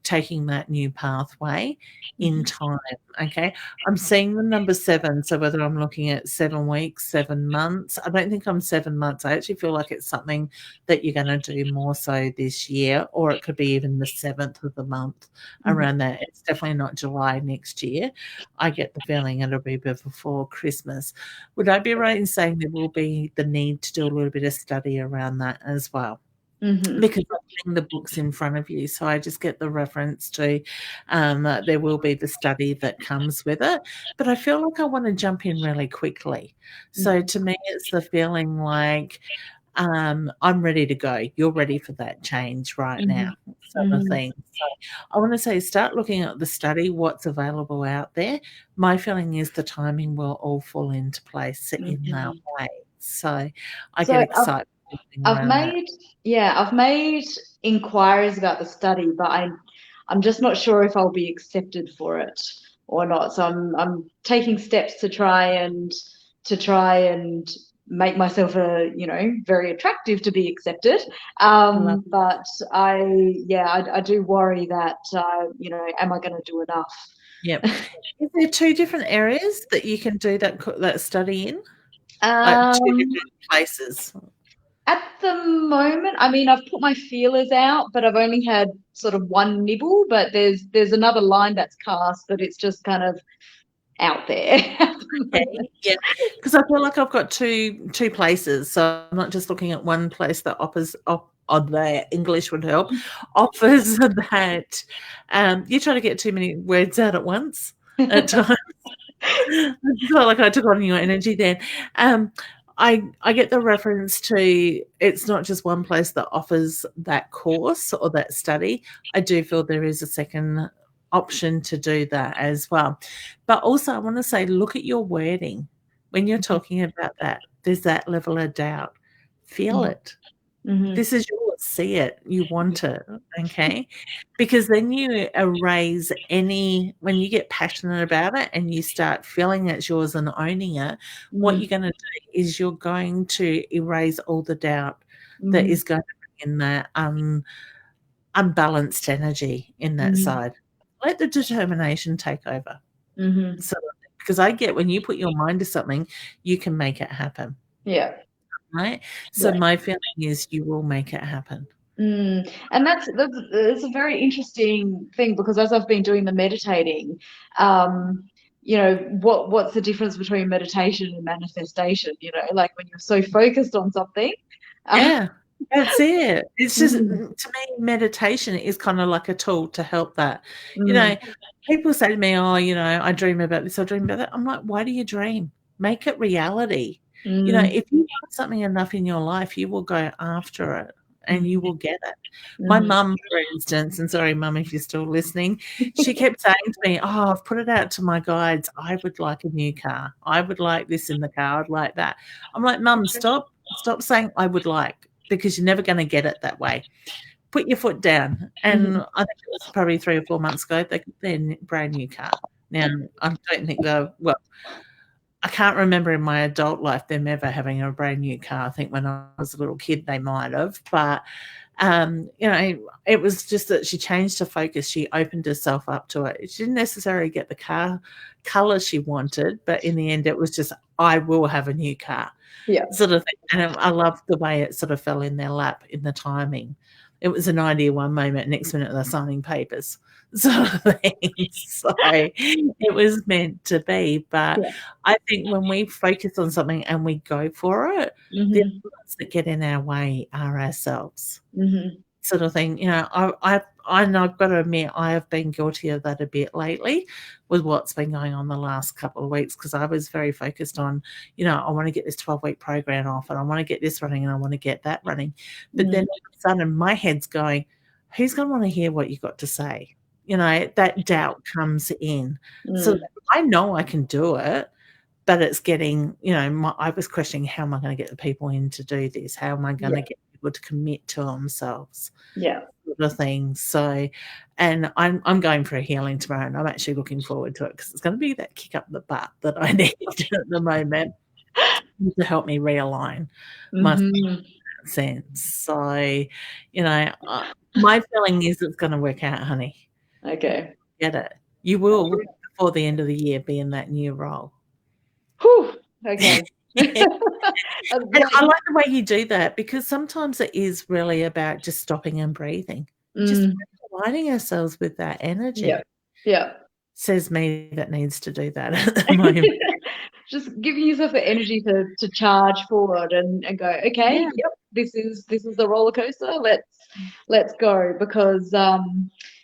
taking that new pathway in time. Okay. I'm seeing the number 7. So whether I'm looking at 7 weeks, 7 months, I don't think I'm 7 months. I actually feel like it's something that you're going to do more so this year, or it could be even the 7th of the month around that. It's definitely not July next year. I get the feeling it'll be before Christmas. Would I be right in saying there will be the need to do a little bit of study around that as well? Because I'm seeing the books in front of you, so I just get the reference to there will be the study that comes with it. But I feel like I want to jump in really quickly. So to me, it's the feeling like I'm ready to go. You're ready for that change right now, sort of thing. So I want to say start looking at the study, what's available out there. My feeling is the timing will all fall into place in that way. So I get excited. I've made inquiries about the study, but I'm just not sure if I'll be accepted for it or not. So I'm taking steps to try and make myself very attractive to be accepted. But I do worry that am I going to do enough? Yep. Is there 2 different areas that you can do that study in? 2 different places. At the moment, I mean, I've put my feelers out, but I've only had sort of one nibble. But there's another line that's cast, but it's just kind of out there. Yeah, because I feel like I've got two places, so I'm not just looking at one place that offers. The English would help. Offers that you try to get too many words out at once at times. I felt like I took on your energy then. I get the reference to it's not just one place that offers that course or that study. I do feel there is a second option to do that as well. But also I want to say, look at your wording. When you're talking about that, there's that level of doubt. Feel it. This is yours. See it. You want it. Okay. Because then you erase when you get passionate about it and you start feeling it's yours and owning it, what you're going to do is you're going to erase all the doubt that is going to bring in that unbalanced energy in that side. Let the determination take over. So, because I get when you put your mind to something, you can make it happen. Yeah. Right. So my feeling is you will make it happen. And that's a very interesting thing, because as I've been doing the meditating, you know, what's the difference between meditation and manifestation? You know, like when you're so focused on something. Yeah, that's it. It's just to me, meditation is kind of like a tool to help that. You know, people say to me, "Oh, you know, I dream about this, I dream about that." I'm like, "Why do you dream? Make it reality." You know, if you want something enough in your life, you will go after it and you will get it. My mum, for instance, and sorry, Mum, if you're still listening, she kept saying to me, "Oh, I've put it out to my guides. I would like a new car. I would like this in the car. I'd like that." I'm like, "Mum, stop saying I would like, because you're never going to get it that way. Put your foot down." And I think it was probably 3 or 4 months ago, they got their brand new car. Now, I don't think I can't remember in my adult life them ever having a brand new car. I think when I was a little kid they might have, but you know, it was just that she changed her focus. She opened herself up to it. She didn't necessarily get the car colour she wanted, but in the end it was just, I will have a new car. Yeah. Sort of thing. And I loved the way it sort of fell in their lap in the timing. It was an idea one moment, next minute they're signing papers, sort of thing. So it was meant to be. But I think when we focus on something and we go for it, the other ones that get in our way are ourselves. Sort of thing. You know, I've got to admit I have been guilty of that a bit lately with what's been going on the last couple of weeks, because I was very focused on, you know, I want to get this 12-week program off and I want to get this running and I want to get that running. But then all of a sudden my head's going, who's going to want to hear what you've got to say? You know, that doubt comes in. So I know I can do it, but it's getting, you know, I was questioning, how am I going to get the people in to do this? How am I going to get people to commit to themselves? Sort of thing. So, and I'm going for a healing tomorrow, and I'm actually looking forward to it, because it's going to be that kick up the butt that I need at the moment to help me realign my sense. So, you know, my feeling is it's going to work out, honey. Okay. Get it. You will, before the end of the year, be in that new role. Whew. Okay. And I like the way you do that, because sometimes it is really about just stopping and breathing, just aligning ourselves with that energy. Yeah. Says me that needs to do that at the moment. Just giving yourself the energy to charge forward and go, okay, this is the roller coaster. Let's go, because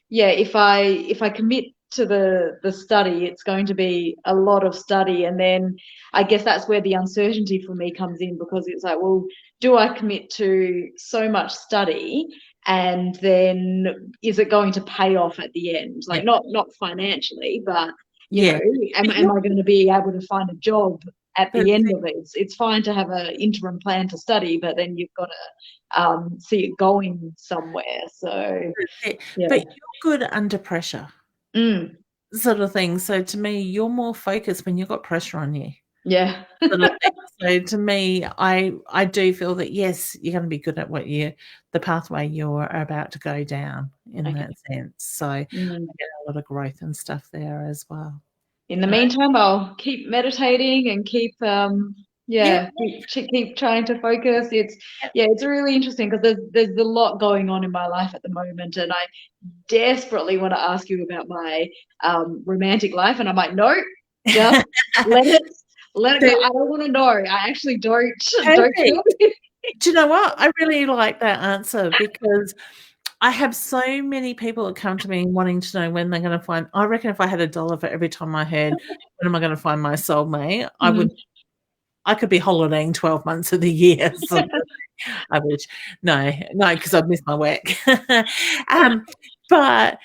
if I commit to the study, it's going to be a lot of study, and then I guess that's where the uncertainty for me comes in, because it's like, well, do I commit to so much study, and then is it going to pay off at the end? Like not financially, but you know, am I going to be able to find a job at the end of it? It's fine to have an interim plan to study, but then you've got to see it going somewhere. So, but you're good under pressure, sort of thing. So to me, you're more focused when you've got pressure on you. Yeah. Sort of thing. So to me, I do feel that yes, you're going to be good at the pathway you're about to go down in that sense. So I get a lot of growth and stuff there as well. In the meantime, I'll keep meditating and keep keep trying to focus. It's really interesting, because there's a lot going on in my life at the moment, and I desperately want to ask you about my romantic life, and I'm like, no, just let it go. I don't want to know. I actually don't. Don't feel Do you know what? I really like that answer, because I have so many people that come to me wanting to know when they're going to find. I reckon if I had $1 for every time I heard, when am I going to find my soulmate, I could be holidaying 12 months of the year. So I wish. No, because I'd miss my work. But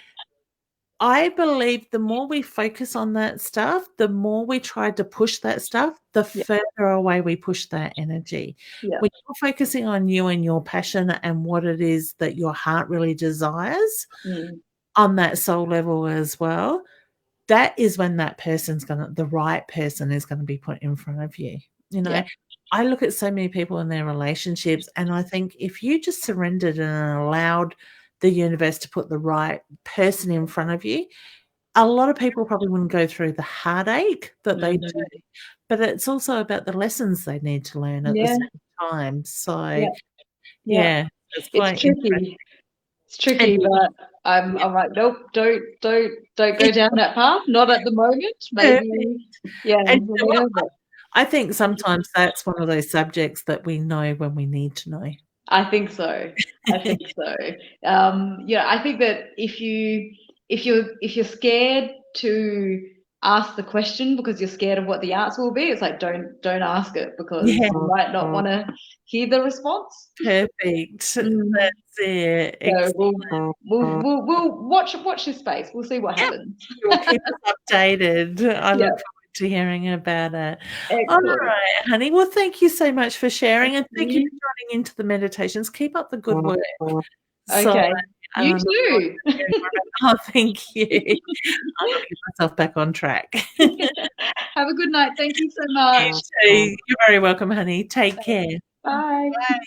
I believe the more we focus on that stuff, the more we try to push that stuff, the further away we push that energy. Yeah. When you're focusing on you and your passion and what it is that your heart really desires on that soul level as well, that is when that person's the right person is going to be put in front of you. You know, I look at so many people in their relationships, and I think if you just surrendered and allowed the universe to put the right person in front of you, a lot of people probably wouldn't go through the heartache that they do. But it's also about the lessons they need to learn at the same time. So, it's quite tricky. It's tricky, but I'm like, nope, don't go down that path. Not at the moment. Maybe, And I think sometimes that's one of those subjects that we know when we need to know. I think so. I think so. I think that if you're scared to ask the question because you're scared of what the answer will be, it's like don't ask it because you might not want to hear the response. Perfect. That's it. So we'll watch this space. We'll see what happens. You'll keep us updated. I look forward to hearing about it. Excellent. All right, honey. Well, thank you so much for sharing, and thank you for joining into the meditations. Keep up the good work. Okay. You too. Oh, thank you. I'm going to get myself back on track. Have a good night. Thank you so much. You're very welcome, honey. Take care. Bye. Bye.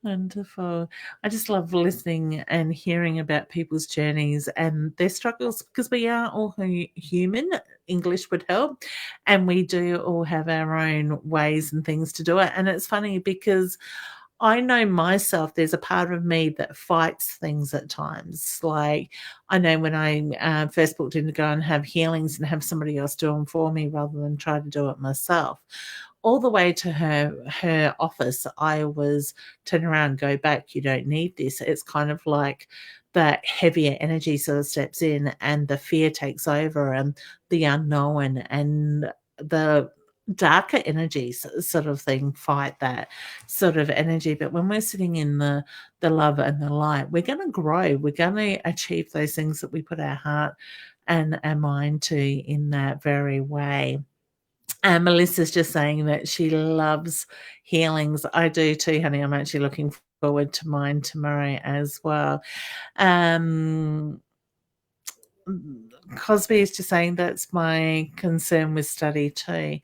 Wonderful. I just love listening and hearing about people's journeys and their struggles because we are all human. English would help. And we do all have our own ways and things to do it. And it's funny because I know myself, there's a part of me that fights things at times. Like I know when I first booked in to go and have healings and have somebody else do them for me rather than try to do it myself. All the way to her office, I was turn around, go back, you don't need this. It's kind of like that heavier energy sort of steps in and the fear takes over and the unknown and the darker energies sort of thing fight that sort of energy. But when we're sitting in the love and the light, we're going to grow. We're going to achieve those things that we put our heart and our mind to in that very way. And Melissa's just saying that she loves healings. I do too, honey. I'm actually looking forward to mine tomorrow as well. Cosby is just saying that's my concern with study too.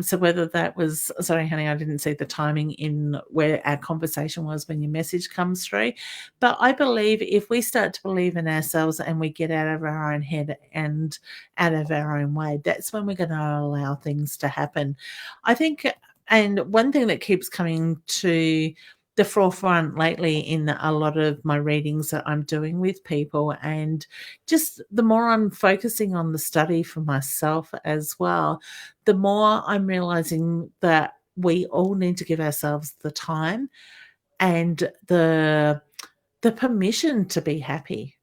So whether that was, sorry, honey, I didn't see the timing in where our conversation was when your message comes through. But I believe if we start to believe in ourselves and we get out of our own head and out of our own way, that's when we're going to allow things to happen. I think, and one thing that keeps coming to the forefront lately in a lot of my readings that I'm doing with people, and just the more I'm focusing on the study for myself as well, the more I'm realizing that we all need to give ourselves the time and the permission to be happy,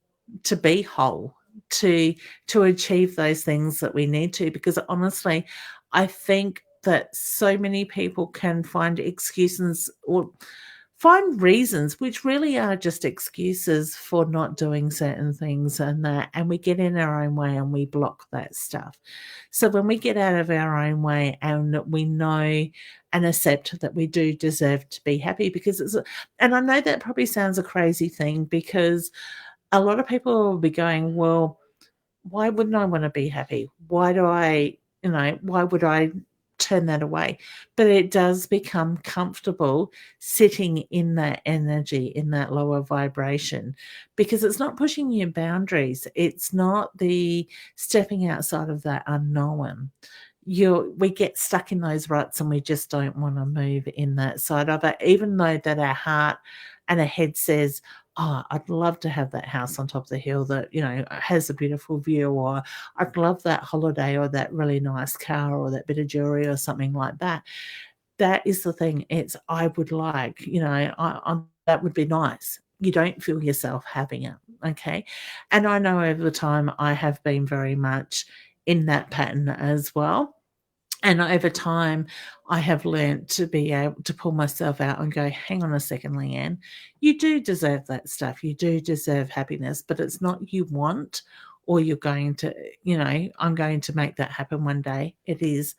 to be whole, to achieve those things that we need to, because honestly, I think that so many people can find excuses or find reasons which really are just excuses for not doing certain things and we get in our own way and we block that stuff. So when we get out of our own way and we know and accept that we do deserve to be happy, because and I know that probably sounds a crazy thing because a lot of people will be going, well, why wouldn't I want to be happy? Why would I turn that away? But it does become comfortable sitting in that energy, in that lower vibration, because it's not pushing your boundaries. It's not the stepping outside of that unknown. We get stuck in those ruts and we just don't want to move in that side of it, even though that our heart and our head says, oh, I'd love to have that house on top of the hill that, has a beautiful view, or I'd love that holiday or that really nice car or that bit of jewelry or something like that. That is the thing. It's, I would like, that would be nice. You don't feel yourself having it, okay? And I know over the time I have been very much in that pattern as well. And over time, I have learned to be able to pull myself out and go, hang on a second, Leanne, you do deserve that stuff. You do deserve happiness, but it's not you want or you're going to, I'm going to make that happen one day. It is,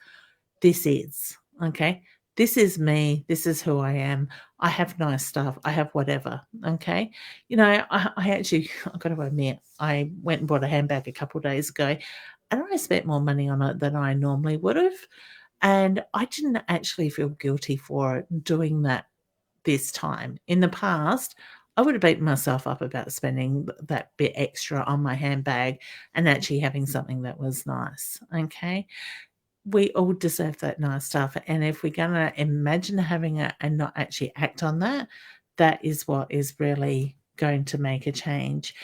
this is, okay? This is me. This is who I am. I have nice stuff. I have whatever, okay? I actually, I've got to admit, I went and bought a handbag a couple of days ago and I spent more money on it than I normally would have. And I didn't actually feel guilty for doing that this time. In the past, I would have beaten myself up about spending that bit extra on my handbag and actually having something that was nice. Okay. We all deserve that nice stuff. And if we're going to imagine having it and not actually act on that, that is what is really going to make a change.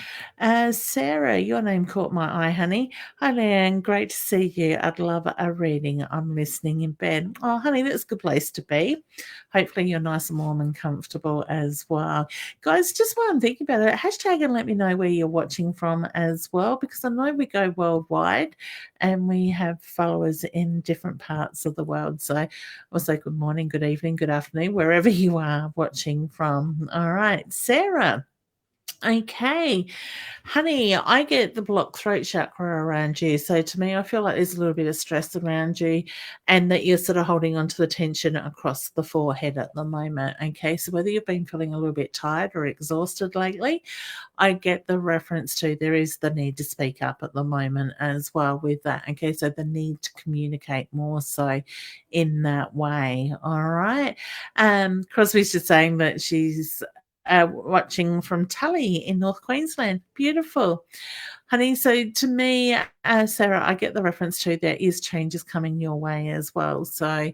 Sarah, your name caught my eye, honey. Hi, Leanne. Great to see you. I'd love a reading. I'm listening in bed. Oh, honey, that's a good place to be. Hopefully you're nice and warm and comfortable as well. Guys, just while I'm thinking about it, hashtag and let me know where you're watching from as well, because I know we go worldwide and we have followers in different parts of the world. So I'll say good morning, good evening, good afternoon, wherever you are watching from. All right, Sarah. Okay, honey, I get the blocked throat chakra around you. So to me, I feel like there's a little bit of stress around you and that you're sort of holding on to the tension across the forehead at the moment. Okay, so whether you've been feeling a little bit tired or exhausted lately, I get the reference to there is the need to speak up at the moment as well with that. Okay, so the need to communicate more so in that way. All right. Crosby's just saying that she's watching from Tully in North Queensland. Beautiful. Honey, so to me, Sarah, I get the reference to there is changes coming your way as well. So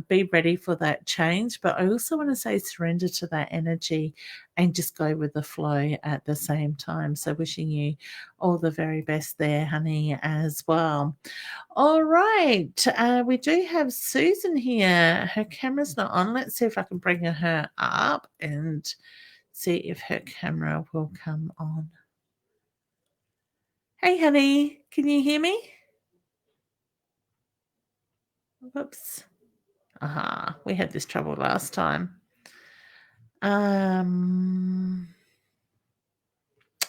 be ready for that change. But I also want to say surrender to that energy and just go with the flow at the same time. So wishing you all the very best there, honey, as well. All right. We do have Susan here. Her camera's not on. Let's see if I can bring her up and see if her camera will come on. Hey, honey, can you hear me? Whoops. Aha, we had this trouble last time. All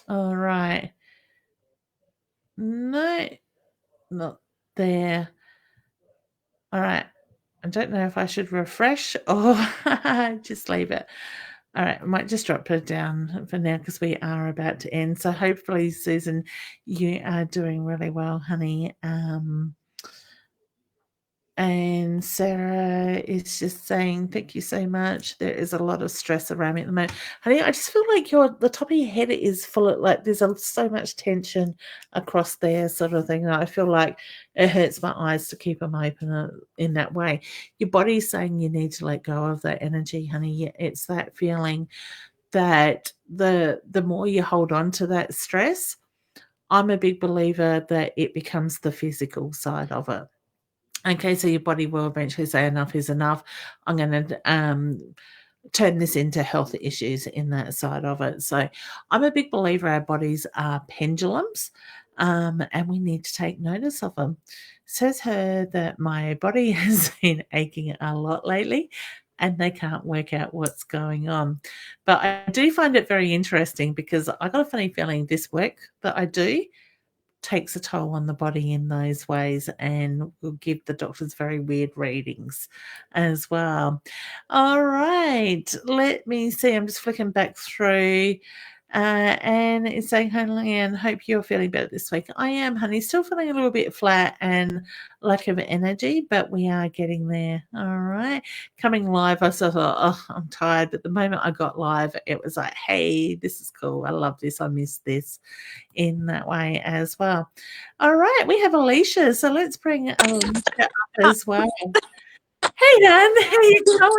right. No, not there. All right. I don't know if I should refresh or just leave it. All right, I might just drop her down for now because we are about to end. So hopefully, Susan, you are doing really well, honey. And Sarah is just saying, thank you so much. There is a lot of stress around me at the moment. Honey, I just feel like the top of your head is full of, like, there's so much tension across there sort of thing. I feel like it hurts my eyes to keep them open in that way. Your body's saying you need to let go of that energy, honey. It's that feeling that the more you hold on to that stress, I'm a big believer that it becomes the physical side of it. Okay, so your body will eventually say enough is enough. I'm going to turn this into health issues in that side of it. So I'm a big believer our bodies are pendulums, and we need to take notice of them. Says her that my body has been aching a lot lately and they can't work out what's going on. But I do find it very interesting because I got a funny feeling this work that I do takes a toll on the body in those ways and will give the doctors very weird readings as well. All right, let me see. I'm just flicking back through. And it's saying, hi, Leanne, hope you're feeling better this week. I am, honey. Still feeling a little bit flat and lack of energy, but we are getting there. All right. Coming live, I sort of thought, oh, I'm tired. But the moment I got live, it was like, hey, this is cool. I love this. I miss this in that way as well. All right. We have Alicia. So let's bring Alicia up as well. Hey, Dan, how are you going?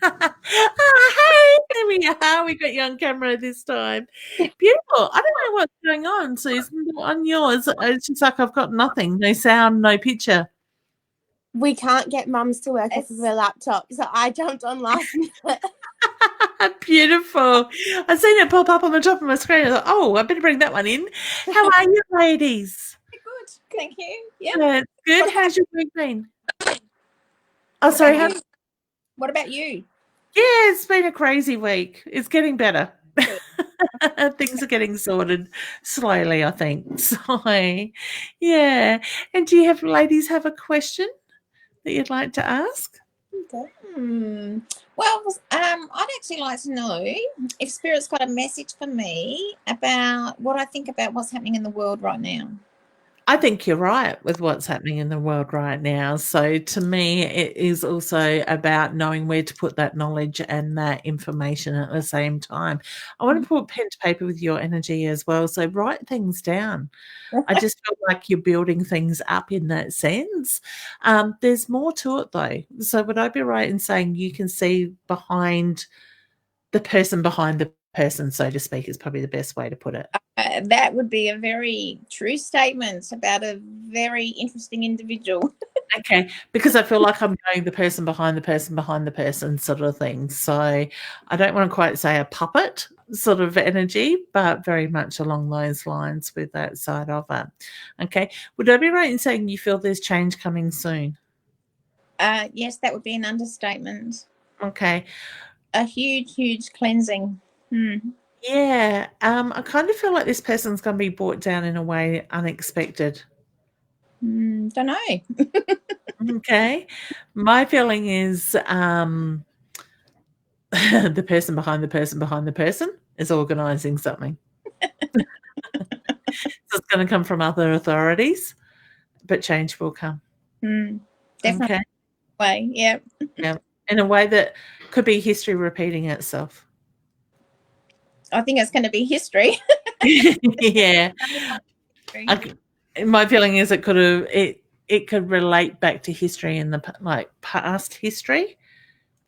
Hey, there we are. We got you on camera this time. Beautiful. I don't know what's going on, Susan, but on yours, it's just like I've got nothing. No sound, no picture. We can't get mums to work off of her laptop, so I jumped on last minute. Beautiful. I've seen it pop up on the top of my screen. I thought, oh, I better bring that one in. How are you, ladies? Good, thank you. Yeah. That's good. How's your week been? Oh, sorry. What about you? Yeah, it's been a crazy week. It's getting better. Good. Things are getting sorted slowly, I think. So, yeah. And do you ladies have a question that you'd like to ask? Okay. Well, I'd actually like to know if Spirit's got a message for me about what I think about what's happening in the world right now. I think you're right with what's happening in the world right now. So to me, it is also about knowing where to put that knowledge and that information at the same time. I want to put pen to paper with your energy as well. So write things down. I just feel like you're building things up in that sense. There's more to it though. So would I be right in saying you can see behind the person, so to speak, is probably the best way to put it. That would be a very true statement about a very interesting individual. Okay, because I feel like I'm going the person behind the person behind the person sort of thing. So I don't want to quite say a puppet sort of energy, but very much along those lines with that side of it. Okay, would I be right in saying you feel there's change coming soon? Yes, that would be an understatement. Okay. A huge cleansing. Yeah, I kind of feel like this person's going to be brought down in a way unexpected. Don't know. Okay. My feeling is the person behind the person behind the person is organising something. So it's going to come from other authorities, but change will come. Definitely. Okay. Way. Yep. Yeah. In a way that could be history repeating itself. I think it's going to be history. Yeah. My feeling is it could relate back to history in the past history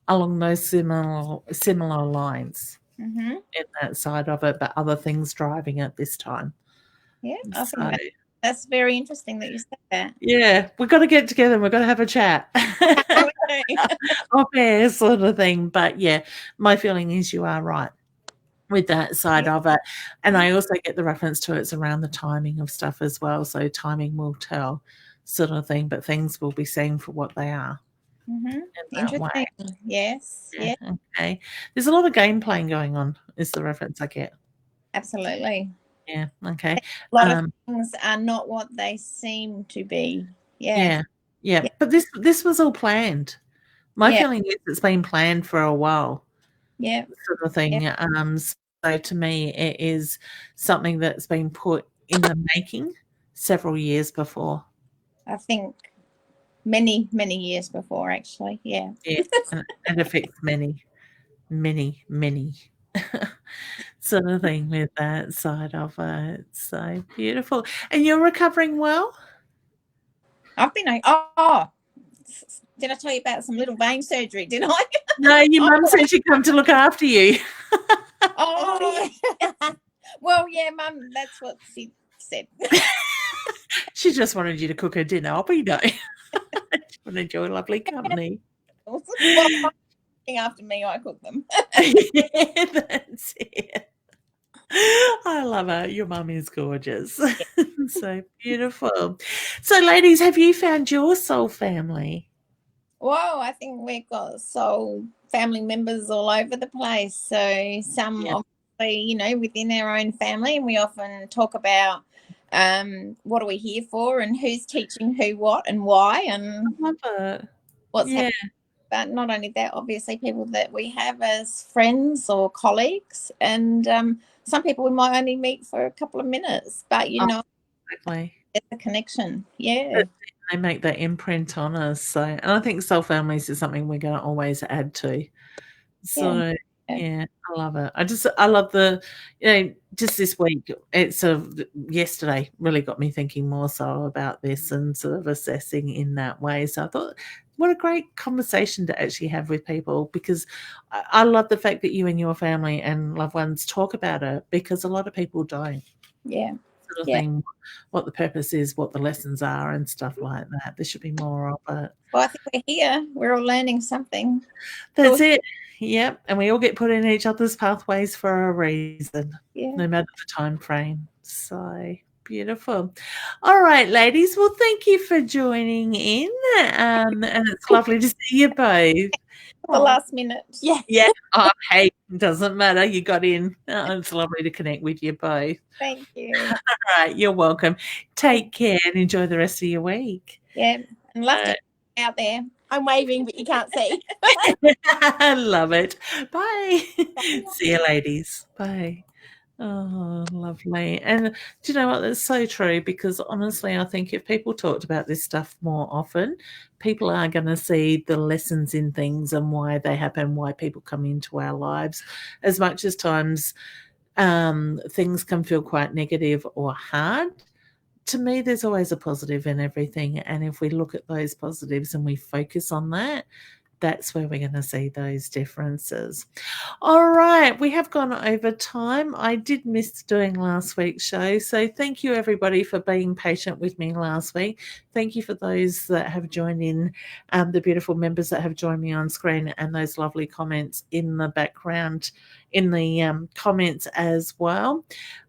along those similar lines in that side of it, but other things driving it this time. Yeah, I think that's very interesting that you said that. Yeah, we've got to get together and we've got to have a chat. Okay, sort of thing. But yeah, my feeling is you are right with that side of it. And I also get the reference to it's around the timing of stuff as well. So timing will tell sort of thing, but things will be seen for what they are. Interesting. Yes. Yeah. Okay. There's a lot of game playing going on is the reference I get. Absolutely. Yeah. Okay. A lot of things are not what they seem to be. Yeah. But this was all planned. My feeling is it's been planned for a while. Yeah. Sort of thing. So to me, it is something that's been put in the making several years before. I think many years before, actually. Yeah. Yeah, and affects many sort of thing with that side of it. So beautiful. And you're recovering well? I've been did I tell you about some little vein surgery, did I? No, your mum said she'd come to look after you. Well, yeah, Mum, that's what she said. She just wanted you to cook her dinner. I'll be no. She wanted your lovely company. Well, after me, I cook them. Yeah, that's it. I love her. Your mum is gorgeous. So beautiful. So, ladies, have you found your soul family? Whoa, I think we've got soul family members all over the place. So some obviously, within our own family, and we often talk about what are we here for and who's teaching who what and why and I love it. What's happening. But not only that, obviously people that we have as friends or colleagues, and some people we might only meet for a couple of minutes, but exactly. It's a connection. Yeah. They make that imprint on us. So, and I think soul families is something we're going to always add to. So, yeah, I love it. I love just this week, it's sort of yesterday really got me thinking more so about this and sort of assessing in that way. So I thought, what a great conversation to actually have with people, because I love the fact that you and your family and loved ones talk about it, because a lot of people don't. Yeah. Sort of thing, what the purpose is, what the lessons are and stuff like that. There should be more of it. Well, I think we're here. We're all learning something. That's it. Yep. And we all get put in each other's pathways for a reason, no matter the time frame. So, Beautiful. All right, ladies. Well, thank you for joining in. And it's lovely to see you both. The last minute. Yeah. Yeah. Oh, hey, doesn't matter. You got in. It's lovely to connect with you both. Thank you. All right. You're welcome. Take care and enjoy the rest of your week. Yeah. And love to be out there. I'm waving, but you can't see. I love it. Bye. See you, ladies. Bye. Oh, lovely. And do you know what? That's so true, because honestly, I think if people talked about this stuff more often, people are going to see the lessons in things and why they happen, why people come into our lives. As much as times things can feel quite negative or hard, to me, there's always a positive in everything. And if we look at those positives and we focus on that, that's where we're going to see those differences. All right, we have gone over time. I did miss doing last week's show, so thank you everybody for being patient with me last week. Thank you for those that have joined in, the beautiful members that have joined me on screen, and those lovely comments in the background, in the comments as well.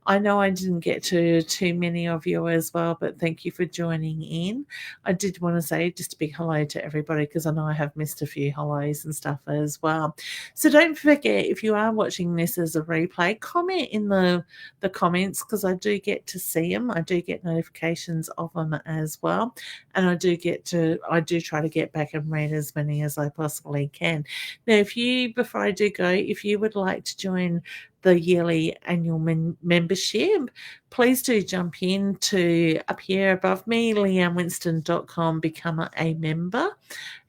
I know I didn't get to too many of you as well, but thank you for joining in. I did want to say just a big hello to everybody, because I know I have missed a few hellos and stuff as well. So don't forget, if you are watching this as a replay, comment in the comments, because I do get to see them. I do get notifications of them as well. And I do try to get back and read as many as I possibly can. Now, before I do go, if you would like to join the yearly annual membership, please do jump in to up here above me, leannewinston.com, become a member.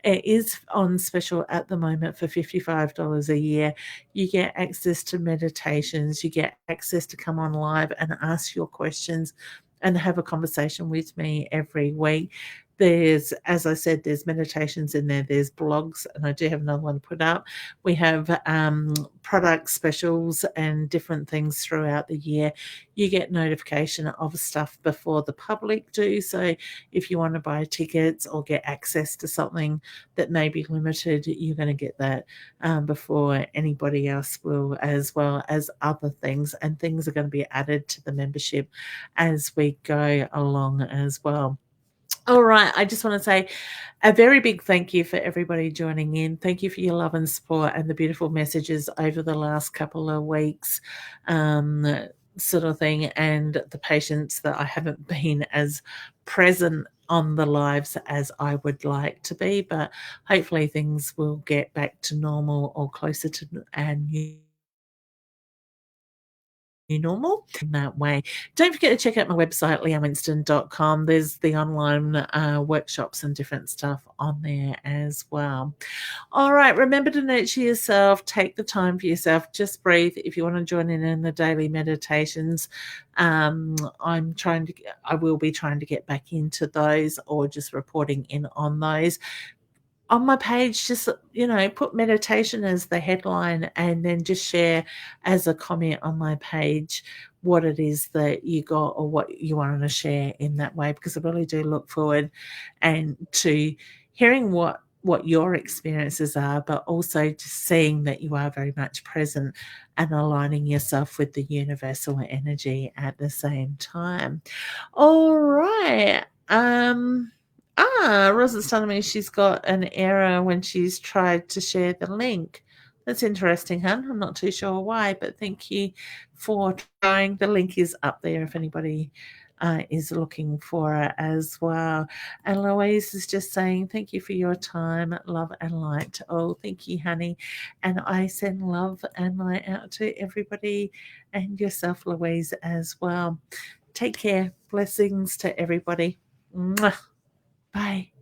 It is on special at the moment for $55 a year. You get access to meditations, you get access to come on live and ask your questions and have a conversation with me every week. As I said, there's meditations in there, there's blogs, and I do have another one put up. We have product specials and different things throughout the year. You get notification of stuff before the public do. So if you want to buy tickets or get access to something that may be limited, you're going to get that before anybody else will, as well as other things. And things are going to be added to the membership as we go along as well. All right, I just want to say a very big thank you for everybody joining in. Thank you for your love and support and the beautiful messages over the last couple of weeks, sort of thing, and the patience that I haven't been as present on the lives as I would like to be, but hopefully things will get back to normal or closer to new normal in that way. Don't forget to check out my website, leannewinston.com. There's the online workshops and different stuff on there as well. All right, remember to nurture yourself. Take the time for yourself. Just breathe. If you want to join in the daily meditations, I will be trying to get back into those, or just reporting in on those. On my page, just, put meditation as the headline, and then just share as a comment on my page what it is that you got or what you want to share in that way, because I really do look forward and to hearing what your experiences are, but also just seeing that you are very much present and aligning yourself with the universal energy at the same time. All right. Rosa's telling me she's got an error when she's tried to share the link. That's interesting, hun. I'm not too sure why, but thank you for trying. The link is up there if anybody is looking for it as well. And Louise is just saying, thank you for your time, love and light to all. Thank you, honey. And I send love and light out to everybody, and yourself, Louise, as well. Take care. Blessings to everybody. Mwah. Bye.